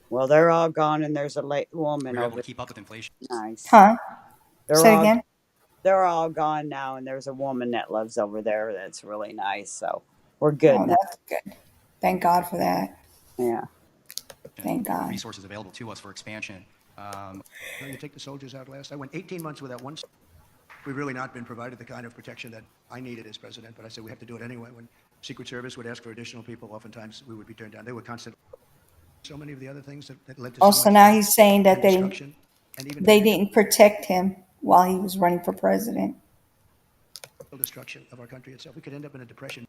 Well, they're all gone, and there's a late woman We're able over to keep up with inflation. there. Nice. Huh? They're Say all again? they're all gone now, and there's a woman that lives over there that's really nice. So we're good Oh, now. that's good. Thank God for that. Yeah. Thank God. Resources available to us for expansion. You take the soldiers out last. I went 18 months without one. We've really not been provided the kind of protection that I needed as president, but I said we have to do it anyway. When Secret Service would ask for additional people, oftentimes we would be turned down. They were constant. So many of the other things that led to so Also, much now death he's saying that and destruction, and even they financial didn't protect him while he was running for president. destruction of our country itself. We could end up in a depression.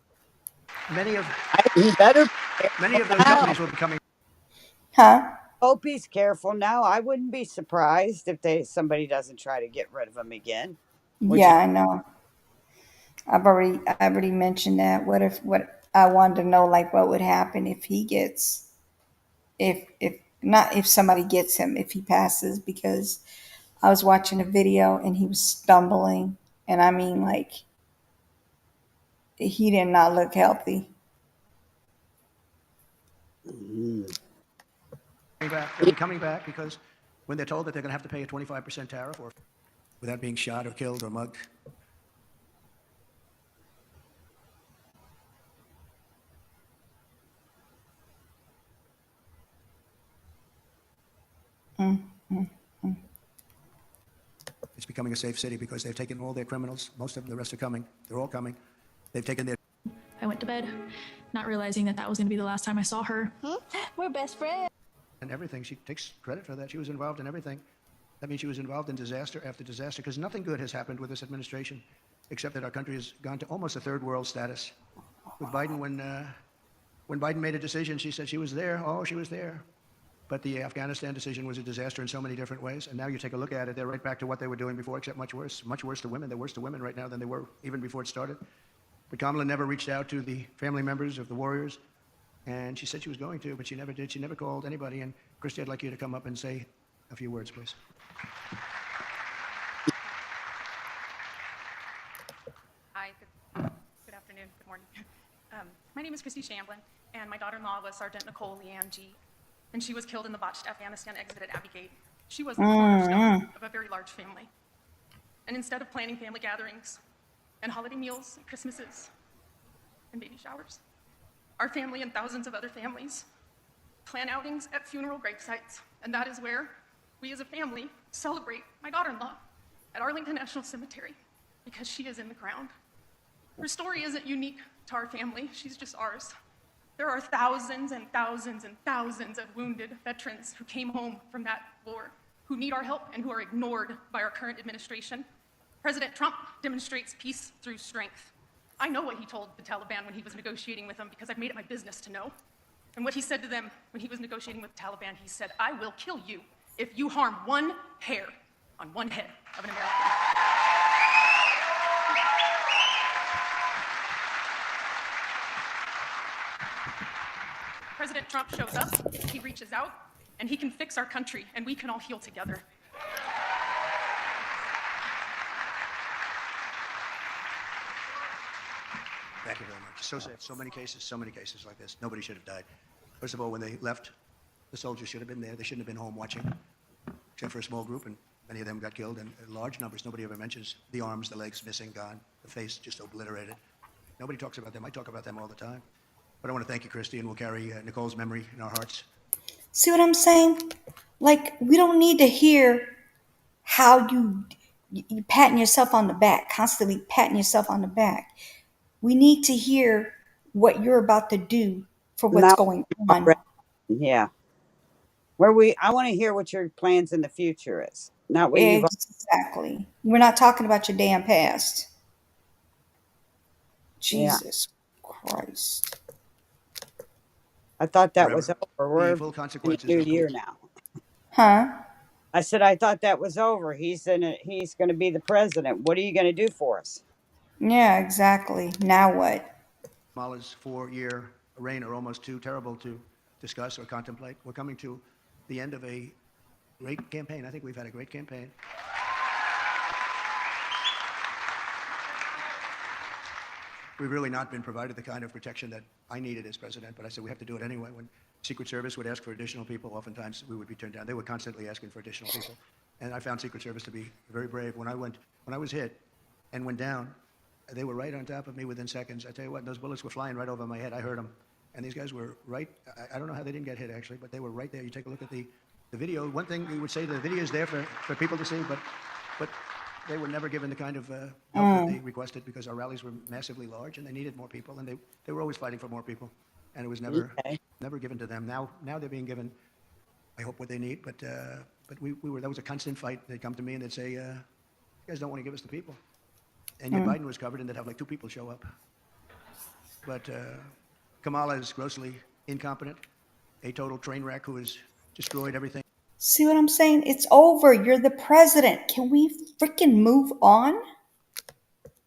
Many of He better those companies were becoming. Huh? hope he's careful now. I wouldn't be surprised if somebody doesn't try to get rid of him again. Which Yeah, I know. I already mentioned that. What I wanted to know, like, what would happen if he gets, if not if somebody gets him, if he passes, because I was watching a video and he was stumbling, and I mean, like, he did not look healthy. They'll be coming back because when they're told that they're going to have to pay a 25% tariff or without being shot or killed or mugged. It's becoming a safe city because they've taken all their criminals. Most of them, the rest are coming. They're all coming. They've taken their. I went to bed, not realizing that that was going to be the last time I saw her. We're best friends. And everything. She takes credit for that. She was involved in everything. That means she was involved in disaster after disaster because nothing good has happened with this administration except that our country has gone to almost a third world status. With Biden, when Biden made a decision, she said she was there. Oh, she was there. But the Afghanistan decision was a disaster in so many different ways. And now you take a look at it, they're right back to what they were doing before, except much worse. Much worse to women. They're worse to women right now than they were even before it started. But Kamala never reached out to the family members of the warriors. And she said she was going to, but she never did. She never called anybody. And Christy, I'd like you to come up and say a few words, please. Hi, good afternoon, good morning. My name is Christy Shamblin, and my daughter-in-law was Sergeant Nicole Leanne G., and she was killed in the botched Afghanistan exit at Abbey Gate. She was the cornerstone of a very large family. And instead of planning family gatherings and holiday meals and Christmases and baby showers, our family and thousands of other families plan outings at funeral grave sites. And that is where we as a family celebrate my daughter-in-law at Arlington National Cemetery because she is in the ground. Her story isn't unique to our family, she's just ours. There are thousands and thousands and thousands of wounded veterans who came home from that war, who need our help and who are ignored by our current administration. President Trump demonstrates peace through strength. I know what he told the Taliban when he was negotiating with them because I've made it my business to know. And what he said to them when he was negotiating with the Taliban, he said, I will kill you if you harm one hair on one head of an American. President Trump shows up, he reaches out, and he can fix our country, and we can all heal together. Thank you very much. So sad. So many cases like this. Nobody should have died. First of all, when they left, the soldiers should have been there. They shouldn't have been home watching, except for a small group, and many of them got killed, and large numbers. Nobody ever mentions the arms, the legs missing, gone, the face just obliterated. Nobody talks about them. I talk about them all the time. But I want to thank you, Christy, and we'll carry Nicole's memory in our hearts. See what I'm saying? Like, we don't need to hear how you patting yourself on the back, constantly patting yourself on the back. We need to hear what you're about to do for what's Not going on. already. Yeah. I want to hear what your plans in the future is, not what you've. Exactly. We're not talking about your damn past. Yeah. Jesus Christ. I thought that Forever. was over. The We're full in consequences a new of year now. Huh? I said I thought that was over. He's going to be the president. What are you going to do for us? Yeah, exactly. Now what? Kamala's 4-year reign are almost too terrible to discuss or contemplate. We're coming to the end of a great campaign. I think we've had a great campaign. We've really not been provided the kind of protection that I needed as president, but I said we have to do it anyway. When Secret Service would ask for additional people, oftentimes we would be turned down. They were constantly asking for additional people. And I found Secret Service to be very brave. When I was hit and went down, they were right on top of me within seconds. I tell you what, those bullets were flying right over my head. I heard them. And these guys were right. I don't know how they didn't get hit, actually, but they were right there. You take a look at the video. One thing we would say, the video is there for people to see, but they were never given the kind of help that they requested because our rallies were massively large and they needed more people, and they were always fighting for more people, and it was never given to them. Now they're being given, I hope, what they need, but that was a constant fight. They'd come to me and they'd say, you guys don't want to give us the people. And yet Biden was covered and they'd have like 2 people show up. But Kamala is grossly incompetent, a total train wreck who has destroyed everything. See what I'm saying? It's over. You're the president. Can we freaking move on?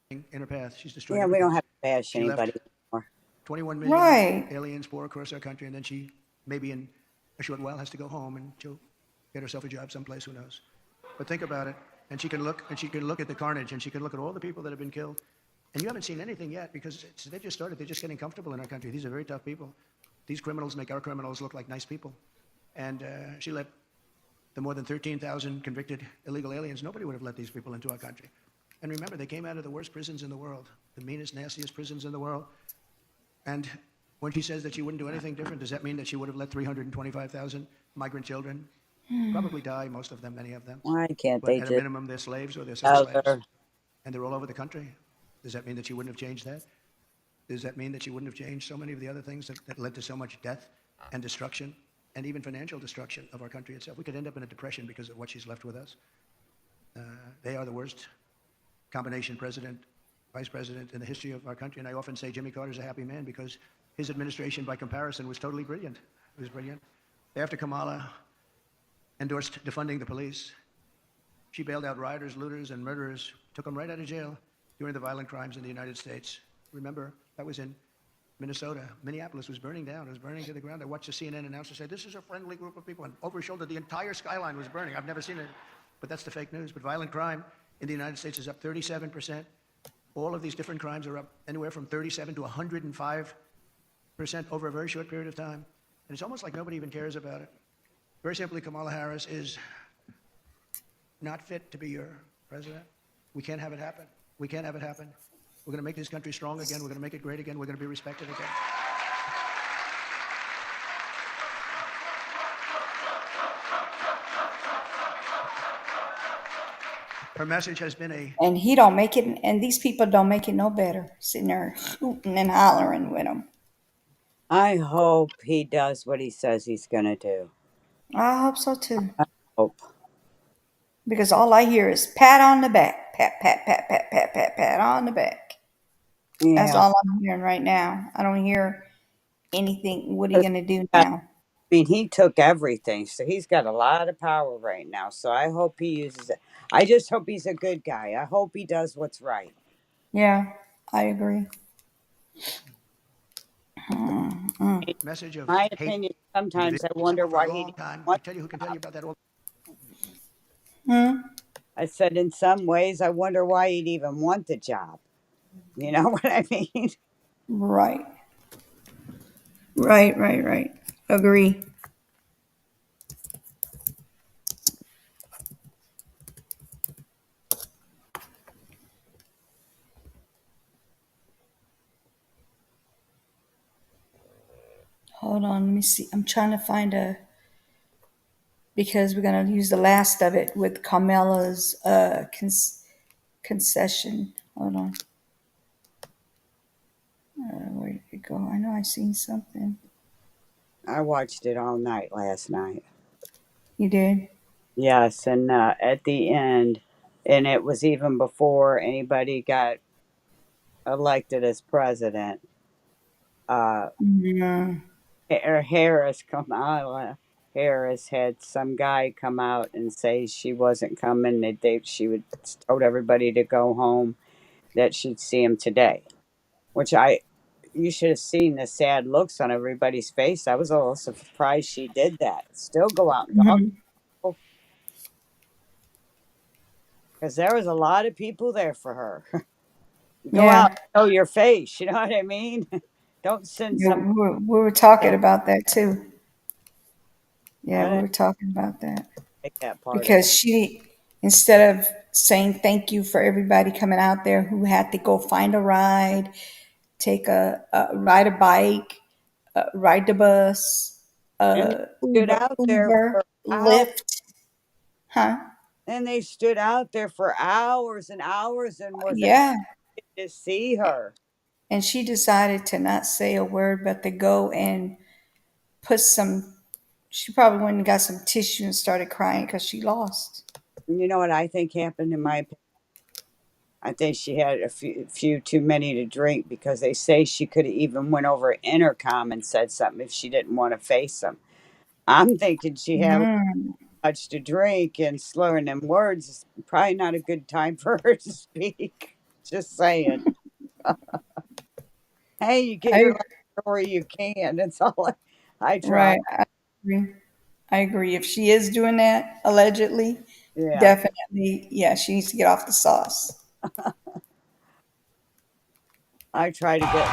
In her path, she's destroyed. Yeah, everything. we don't have to bash anybody anymore. 21 million aliens pour across our country, and then she maybe in a short while has to go home and she'll get herself a job someplace. Who knows? But think about it, and she can look at the carnage, and she can look at all the people that have been killed, and you haven't seen anything yet because they just started. They're just getting comfortable in our country. These are very tough people. These criminals make our criminals look like nice people, and she let the more than 13,000 convicted illegal aliens. Nobody would have let these people into our country. And remember, they came out of the worst prisons in the world, the meanest, nastiest prisons in the world. And when she says that she wouldn't do anything different, does that mean that she would have let 325,000 migrant children probably die, most of them, many of them? Why can't But they at just a minimum, they're slaves or they're sex slaves. And they're all over the country. Does that mean that she wouldn't have changed that? Does that mean that she wouldn't have changed so many of the other things that led to so much death and destruction and even financial destruction of our country itself? We could end up in a depression because of what she's left with us. They are the worst combination president, vice president in the history of our country. And I often say Jimmy Carter's a happy man because his administration, by comparison, was totally brilliant. It was brilliant. After Kamala endorsed defunding the police, she bailed out rioters, looters, and murderers, took them right out of jail during the violent crimes in the United States. Remember, that was in Minnesota. Minneapolis was burning down. It was burning to the ground. I watched the CNN announcer say, this is a friendly group of people. And over his shoulder, the entire skyline was burning. I've never seen it, but that's the fake news. But violent crime in the United States is up 37%. All of these different crimes are up anywhere from 37 to 105% over a very short period of time. And it's almost like nobody even cares about it. Very simply, Kamala Harris is not fit to be your president. We can't have it happen. We can't have it happen. We're going to make this country strong again. We're going to make it great again. We're going to be respected again. Her message has been a... And he don't make it, and these people don't make it no better, sitting there hooting and hollering with him. I hope he does what he says he's going to do. I hope so too. I hope. Because all I hear is pat on the back, pat, pat, pat, pat, pat, pat, pat on the back. That's Yeah. all I'm hearing right now. I don't hear anything. What are you going to do I now? mean, he took everything, so he's got a lot of power right now. So I hope he uses it. I just hope he's a good guy. I hope he does what's right. Yeah, I agree. message of My hate. opinion, sometimes I wonder For a why he long didn't time. I want tell you who can tell you about that all. I said, in some ways, I wonder why he'd even want the job. You know what I mean? Right. Right. Agree. Hold on, let me see. I'm trying to find because we're going to use the last of it with Carmela's concession. Hold on. Where did it go? I know I seen something. I watched it all night last night. You did? Yes, and at the end, and it was even before anybody got elected as president. Yeah. Kamala Harris had some guy come out and say she wasn't coming. She would told everybody to go home. That she'd see him today, which you should have seen the sad looks on everybody's face. I was a little surprised she did that. Still go out and talk to people because there was a lot of people there for her. Go out, Yeah. show your face. You know what I mean? Don't send Yeah, some. we were talking about that too. Yeah, I we didn't were talking about that. like that part of it. Because she, instead of saying thank you for everybody coming out there who had to go find a ride, take ride a bike, ride the bus, And they stood out there Uber, for hours. Lyft, huh? And they stood out there for hours and hours and was Yeah. excited to see her. And she decided to not say a word, but to go and put some. She probably went and got some tissue and started crying because she lost. And you know what I think happened in my opinion? I think she had a few too many to drink because they say she could have even went over intercom and said something if she didn't want to face them. I'm thinking she had Mm. much to drink and slurring them words is probably not a good time for her to speak. Just saying. Hey, you get I your life story, you can. That's all I try. right. I agree. I agree. If she is doing that, allegedly, Yeah. definitely, yeah, she needs to get off the sauce. I try to get.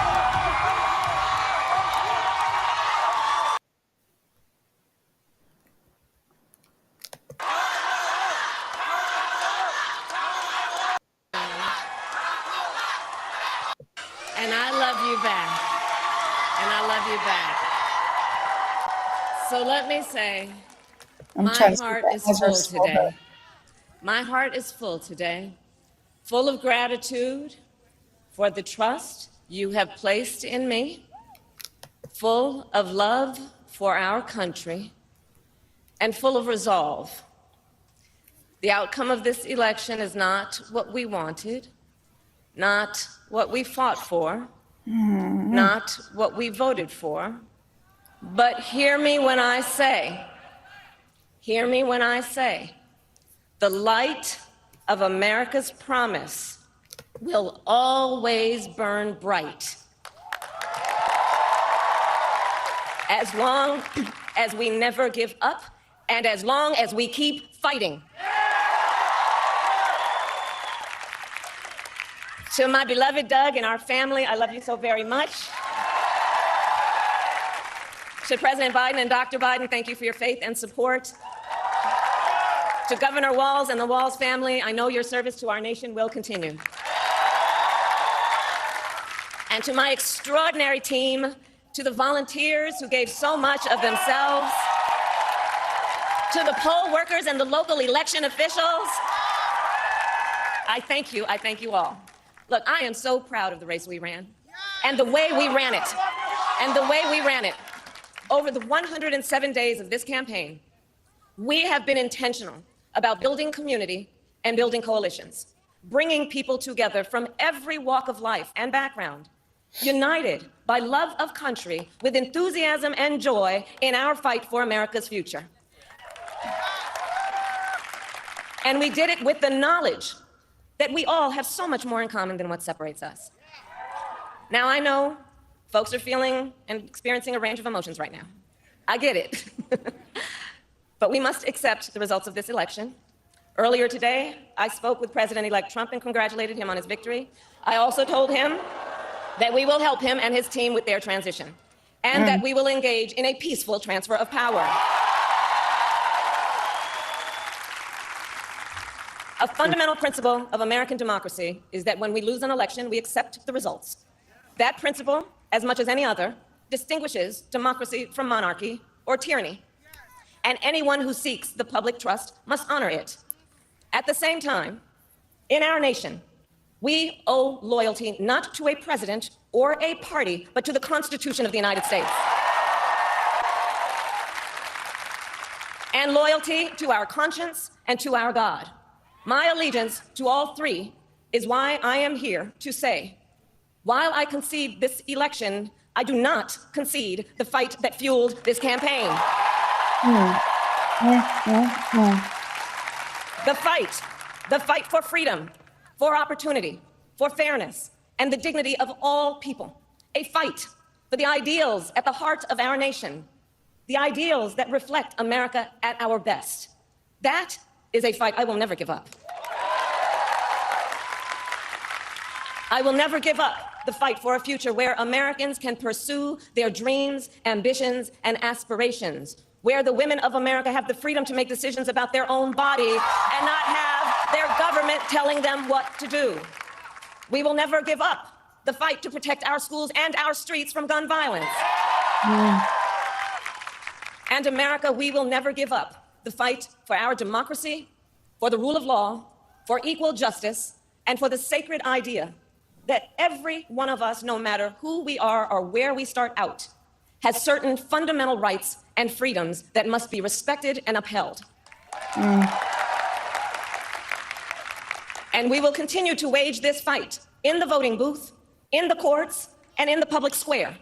And I love you back. And I love you back. So let me say, I'm my trying to see if heart that is has her full swelled today. up. My heart is full today, full of gratitude for the trust you have placed in me, full of love for our country, and full of resolve. The outcome of this election is not what we wanted, not what we fought for, not what we voted for, but hear me when I say, the light of America's promise will always burn bright. As long as we never give up and as long as we keep fighting. To my beloved Doug and our family, I love you so very much. To President Biden and Dr. Biden, thank you for your faith and support. To Governor Walz and the Walz family, I know your service to our nation will continue. And to my extraordinary team, to the volunteers who gave so much of themselves, to the poll workers and the local election officials, I thank you all. Look, I am so proud of the race we ran, and the way we ran it. Over the 107 days of this campaign, we have been intentional about building community and building coalitions, bringing people together from every walk of life and background, united by love of country with enthusiasm and joy in our fight for America's future. And we did it with the knowledge that we all have so much more in common than what separates us. Now, I know folks are feeling and experiencing a range of emotions right now. I get it. But we must accept the results of this election. Earlier today, I spoke with President-elect Trump and congratulated him on his victory. I also told him that we will help him and his team with their transition, and that we will engage in a peaceful transfer of power. A fundamental principle of American democracy is that when we lose an election, we accept the results. That principle, as much as any other, distinguishes democracy from monarchy or tyranny. And anyone who seeks the public trust must honor it. At the same time, in our nation, we owe loyalty not to a president or a party, but to the Constitution of the United States. And loyalty to our conscience and to our God. My allegiance to all three is why I am here to say, while I concede this election, I do not concede the fight that fueled this campaign. The fight for freedom, for opportunity, for fairness, and the dignity of all people. A fight for the ideals at the heart of our nation, the ideals that reflect America at our best. That is a fight I will never give up. I will never give up the fight for a future where Americans can pursue their dreams, ambitions, and aspirations, where the women of America have the freedom to make decisions about their own body and not have their government telling them what to do. We will never give up the fight to protect our schools and our streets from gun violence. And America, we will never give up the fight for our democracy, for the rule of law, for equal justice, and for the sacred idea that every one of us, no matter who we are or where we start out, has certain fundamental rights and freedoms that must be respected and upheld. And we will continue to wage this fight in the voting booth, in the courts, and in the public square.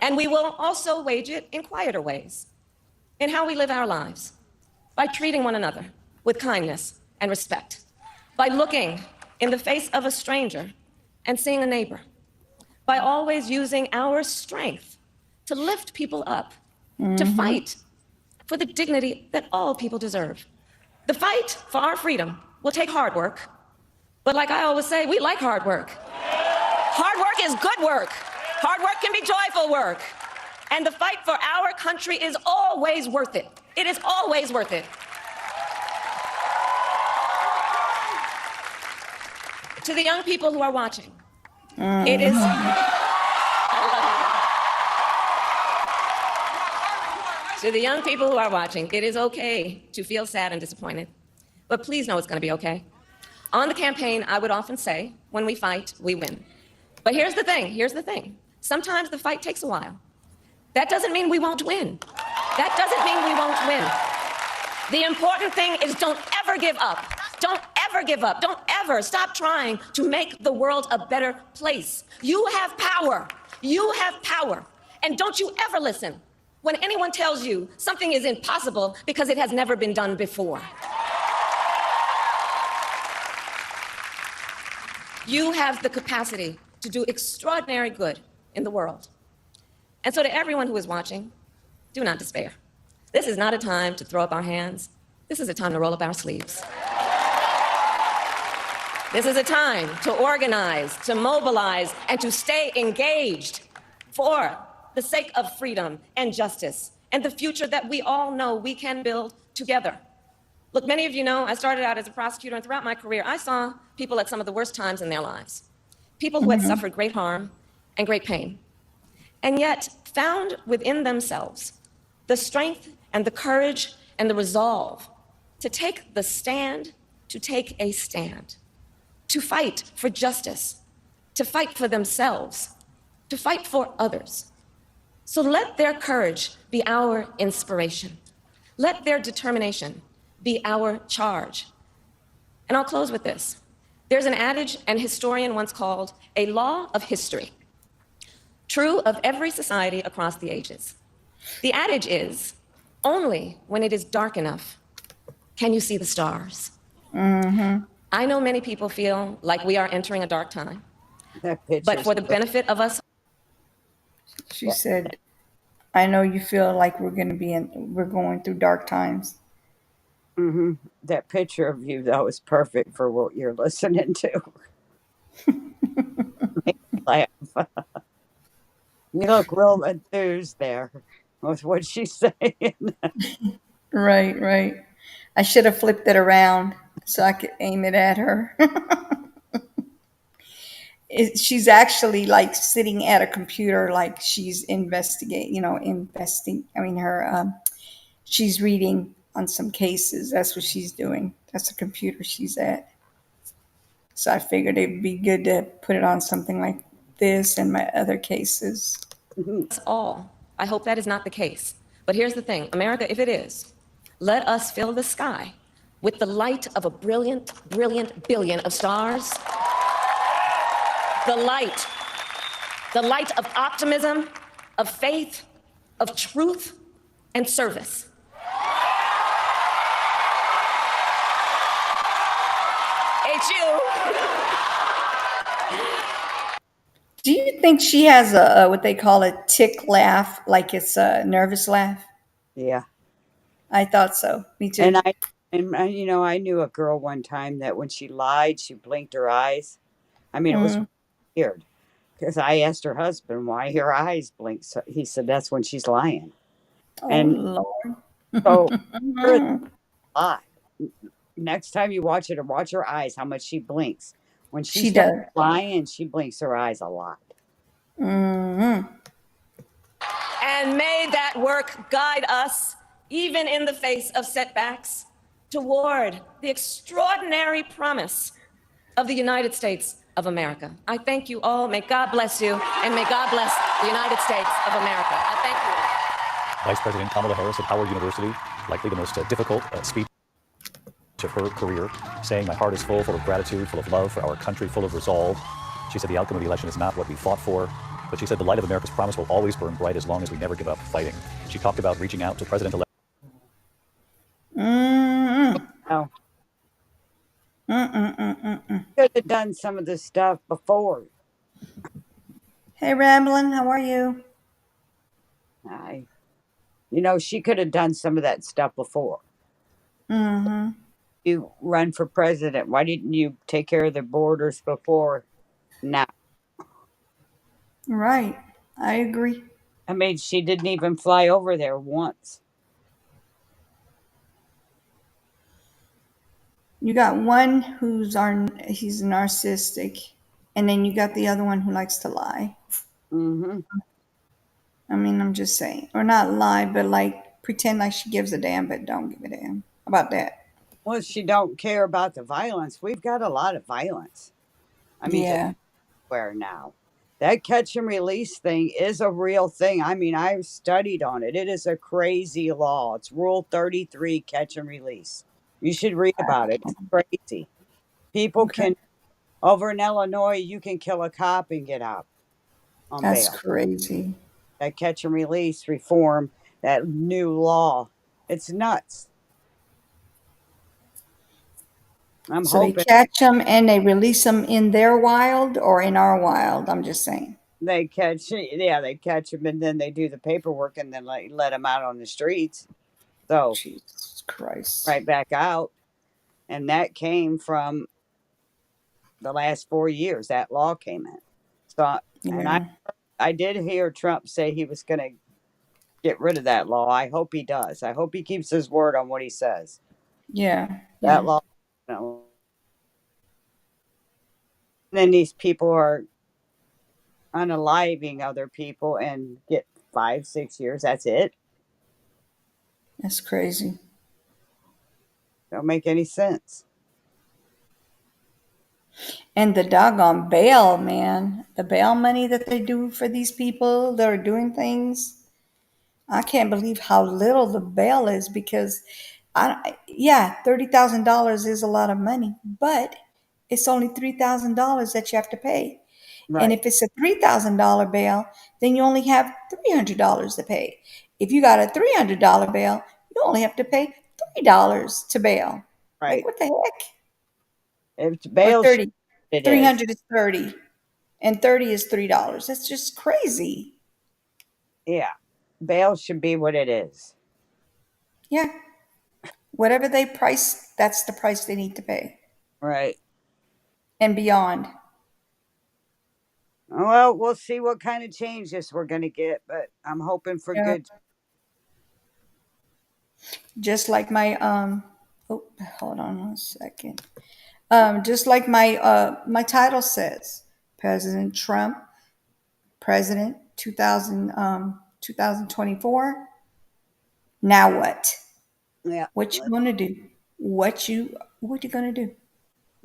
And we will also wage it in quieter ways, in how we live our lives, by treating one another with kindness and respect, by looking in the face of a stranger and seeing a neighbor, by always using our strength to lift people up, to fight for the dignity that all people deserve. The fight for our freedom will take hard work, but like I always say, we like hard work. Hard work is good work. Hard work can be joyful work. And the fight for our country is always worth it. It is always worth it. To the young people who are watching, it is... To the young people who are watching, it is okay to feel sad and disappointed, but please know it's going to be okay. On the campaign, I would often say, when we fight, we win. But here's the thing. Sometimes the fight takes a while. That doesn't mean we won't win. That doesn't mean we won't win. The important thing is don't ever give up. Don't ever give up. Don't ever stop trying to make the world a better place. You have power. You have power. And don't you ever listen when anyone tells you something is impossible because it has never been done before. You have the capacity to do extraordinary good in the world. And so to everyone who is watching, do not despair. This is not a time to throw up our hands. This is a time to roll up our sleeves. This is a time to organize, to mobilize, and to stay engaged for the sake of freedom and justice and the future that we all know we can build together. Look, many of you know I started out as a prosecutor, and throughout my career, I saw people at some of the worst times in their lives. People who had suffered great harm and great pain, and yet found within themselves the strength and the courage and the resolve to take the stand, to take a stand, to fight for justice, to fight for themselves, to fight for others. So let their courage be our inspiration. Let their determination be our charge. And I'll close with this. There's an adage an historian once called a law of history, true of every society across the ages. The adage is, only when it is dark enough can you see the stars. I know many people feel like we are entering a dark time, but for the benefit of us, She said, I know you feel like we're going through dark times. That picture of you, though, is perfect for what you're listening to. Make me laugh. You look real enthused there with what she's saying. Right, right. I should have flipped it around so I could aim it at her. She's actually like sitting at a computer, like she's investing. I mean, she's reading on some cases. That's what she's doing. That's the computer she's at. So I figured it'd be good to put it on something like this and my other cases. all. I hope that is not the case. But here's the thing, America, if it is, let us fill the sky with the light of a brilliant, brilliant billion of stars. The light of optimism, of faith, of truth, and service. HU. Do you think she has a what they call a tick laugh, like it's a nervous laugh? Yeah. I thought so. Me too. I knew a girl one time that when she lied, she blinked her eyes. I mean, it was weird because I asked her husband why her eyes blink. So he said that's when she's lying. Oh And Lord. so her lie. Next time you watch it, or watch her eyes, how much she blinks. When She starts does. lying, she blinks her eyes a lot. And may that work guide us, even in the face of setbacks, toward the extraordinary promise of the United States of America. I thank you all. May God bless you, and may God bless the United States of America. I thank you. Vice President Kamala Harris at Howard University, likely the most difficult speech of her career, saying, "My heart is full of gratitude, full of love for our country, full of resolve." She said the outcome of the election is not what we fought for, but she said the light of America's promise will always burn bright as long as we never give up fighting. She talked about reaching out to President-elect. Oh. Could have done some of this stuff before. Hey, Ramblin', how are you? She could have done some of that stuff before. Mm-hmm. You run for president. Why didn't you take care of the borders before now? Right. I agree. I mean, she didn't even fly over there once. You got one he's narcissistic, and then you got the other one who likes to lie. Mm-hmm. I mean, I'm just saying, or not lie, but like pretend like she gives a damn, but don't give a damn. How about that? Well, she don't care about the violence. We've got a lot of violence. I mean, Yeah. where now? That catch and release thing is a real thing. I mean, I've studied on it. It is a crazy law. It's Rule 33, catch and release. You should read about it. It's crazy. People can, over in Illinois, you can kill a cop and get out on That's bail. crazy. That catch and release reform, that new law, it's nuts. I'm So hoping they catch them and they release them in their wild or in our wild. I'm just saying. they catch them and then they do the paperwork and then let them out on the streets. So Jesus Christ. right back out. And that came from the last 4 years. That law came in. So, and I did hear Trump say he was going to get rid of that law. I hope he does. I hope he keeps his word on what he says. Yeah. That Yeah. law. No. Then these people are unaliving other people and get 5, 6 years. That's it. That's crazy. Don't make any sense. And the doggone bail, man. The bail money that they do for these people that are doing things. I can't believe how little the bail is because yeah, $30,000 is a lot of money, but it's only $3,000 that you have to pay. And Right. if it's a $3,000 bail, then you only have $300 to pay. If you got a $300 bail, you only have to pay $3 to bail. Like Right. what the heck? It's Or bail. 30. It is. 300 is 30 and 30 is $3. That's just crazy. Yeah. Bail should be what it is. Yeah. Whatever they price, that's the price they need to pay Right. and beyond. Well, we'll see what kind of changes we're going to get, but I'm hoping for Yeah. good. Just like my oh, hold on one second. Just like my title says, President Trump, President 2024. Now what? Yeah. What you gonna do? What you gonna do?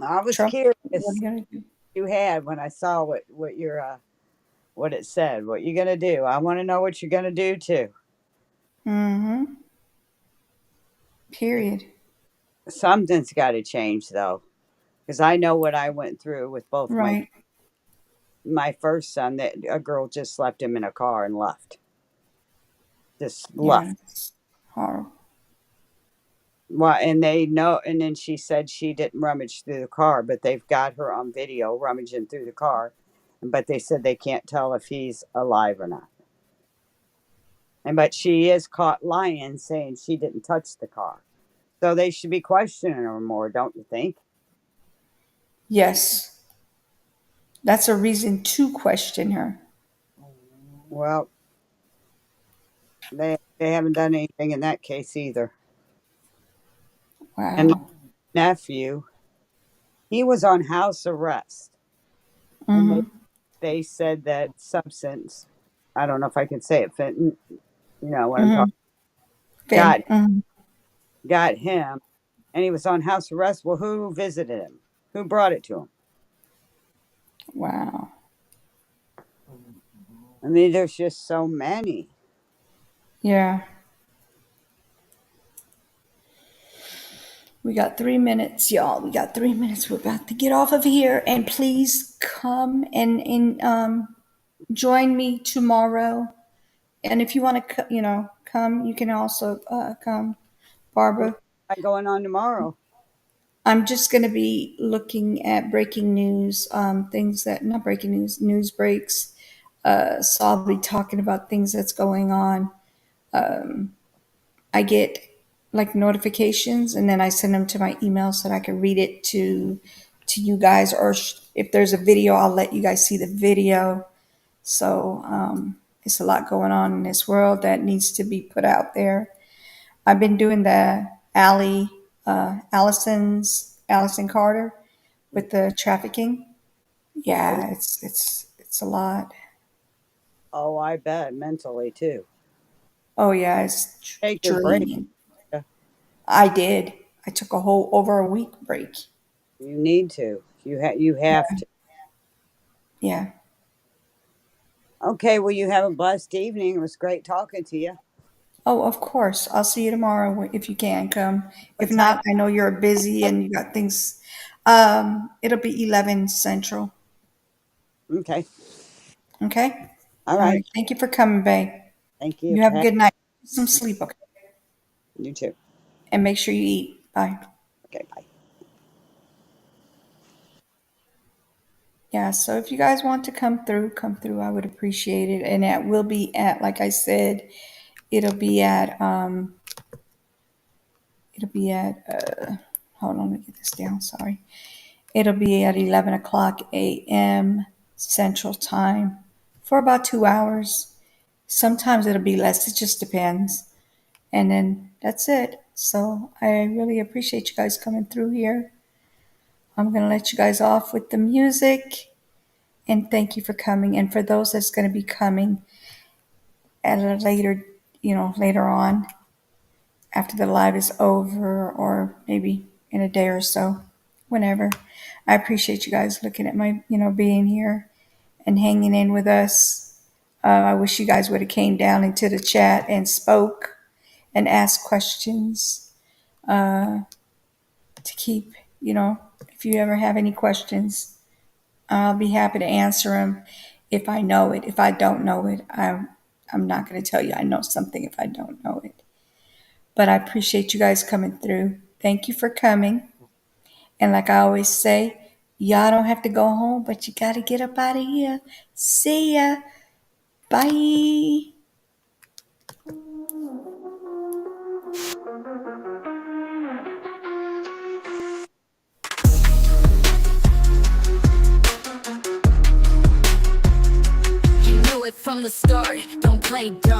I was Trump, curious what are you gonna do? you had when I saw what your what it said. What you gonna do? I want to know what you're gonna do too. Mm-hmm. Period. Something's got to change though, because I know what I went through with both Right. my first son. That a girl just left him in a car and left. Just Yeah. left. It's horrible. Well, and they know. And then she said she didn't rummage through the car, but they've got her on video rummaging through the car. But they said they can't tell if he's alive or not. And but she is caught lying, saying she didn't touch the car. So they should be questioning her more, don't you think? Yes. That's a reason to question her. Well, they haven't done anything in that case either. And my Wow. nephew, he was on house arrest, and Mm-hmm. they said that substance, I don't know if I can say it, fentanyl, you know what I'm Mm-hmm. talking, got Mm-hmm. got him, and he was on house arrest. Well, who visited him? Who brought it to him? Wow. I mean, there's just so many. Yeah. We got 3 minutes, y'all. We got 3 minutes. We're about to get off of here. And please come and join me tomorrow. And if you want to, come, you can also come, What Barbara. am I going on tomorrow? I'm just going to be looking at breaking news, things that, not breaking news, news breaks. So I'll be talking about things that's going on. I get like notifications and then I send them to my email so that I can read it to you guys. Or if there's a video, I'll let you guys see the video. So it's a lot going on in this world that needs to be put out there. I've been doing the Allison Carter with the trafficking. Oh, Yeah, it's a lot. oh, I bet mentally too. Oh yeah, it's Take your break. draining. Yeah, I did. I took a whole over a week break. you need to. You have to. Yeah. Okay, well, you have a blessed evening. It was great talking to you. Oh, of course. I'll see you tomorrow if you can come. If What time? not, I know you're busy and you got things. It'll be 11 Central. Okay. Okay. All All right. right. Thank you for coming, babe. Thank you. You have a good night. Some sleep, okay? You too. And make sure you eat. Bye. Okay, bye. Yeah. So if you guys want to come through, come through. I would appreciate it. And it will be at, like I said, it'll be at, hold on, let me get this down. Sorry. It'll be at 11 o'clock a.m. Central Time for about 2 hours. Sometimes it'll be less. It just depends. And then that's it. So I really appreciate you guys coming through here. I'm going to let you guys off with the music. And thank you for coming. And for those that's going to be coming at a later, later on, after the live is over, or maybe in a day or so, whenever. I appreciate you guys looking at my, being here and hanging in with us. I wish you guys would have came down into the chat and spoke and asked questions to keep, if you ever have any questions, I'll be happy to answer them if I know it. If I don't know it, I'm not going to tell you I know something if I don't know it. But I appreciate you guys coming through. Thank you for coming. And like I always say, y'all don't have to go home, but you got to get up out of here. See ya. Bye. You knew it from the start, don't play dumb.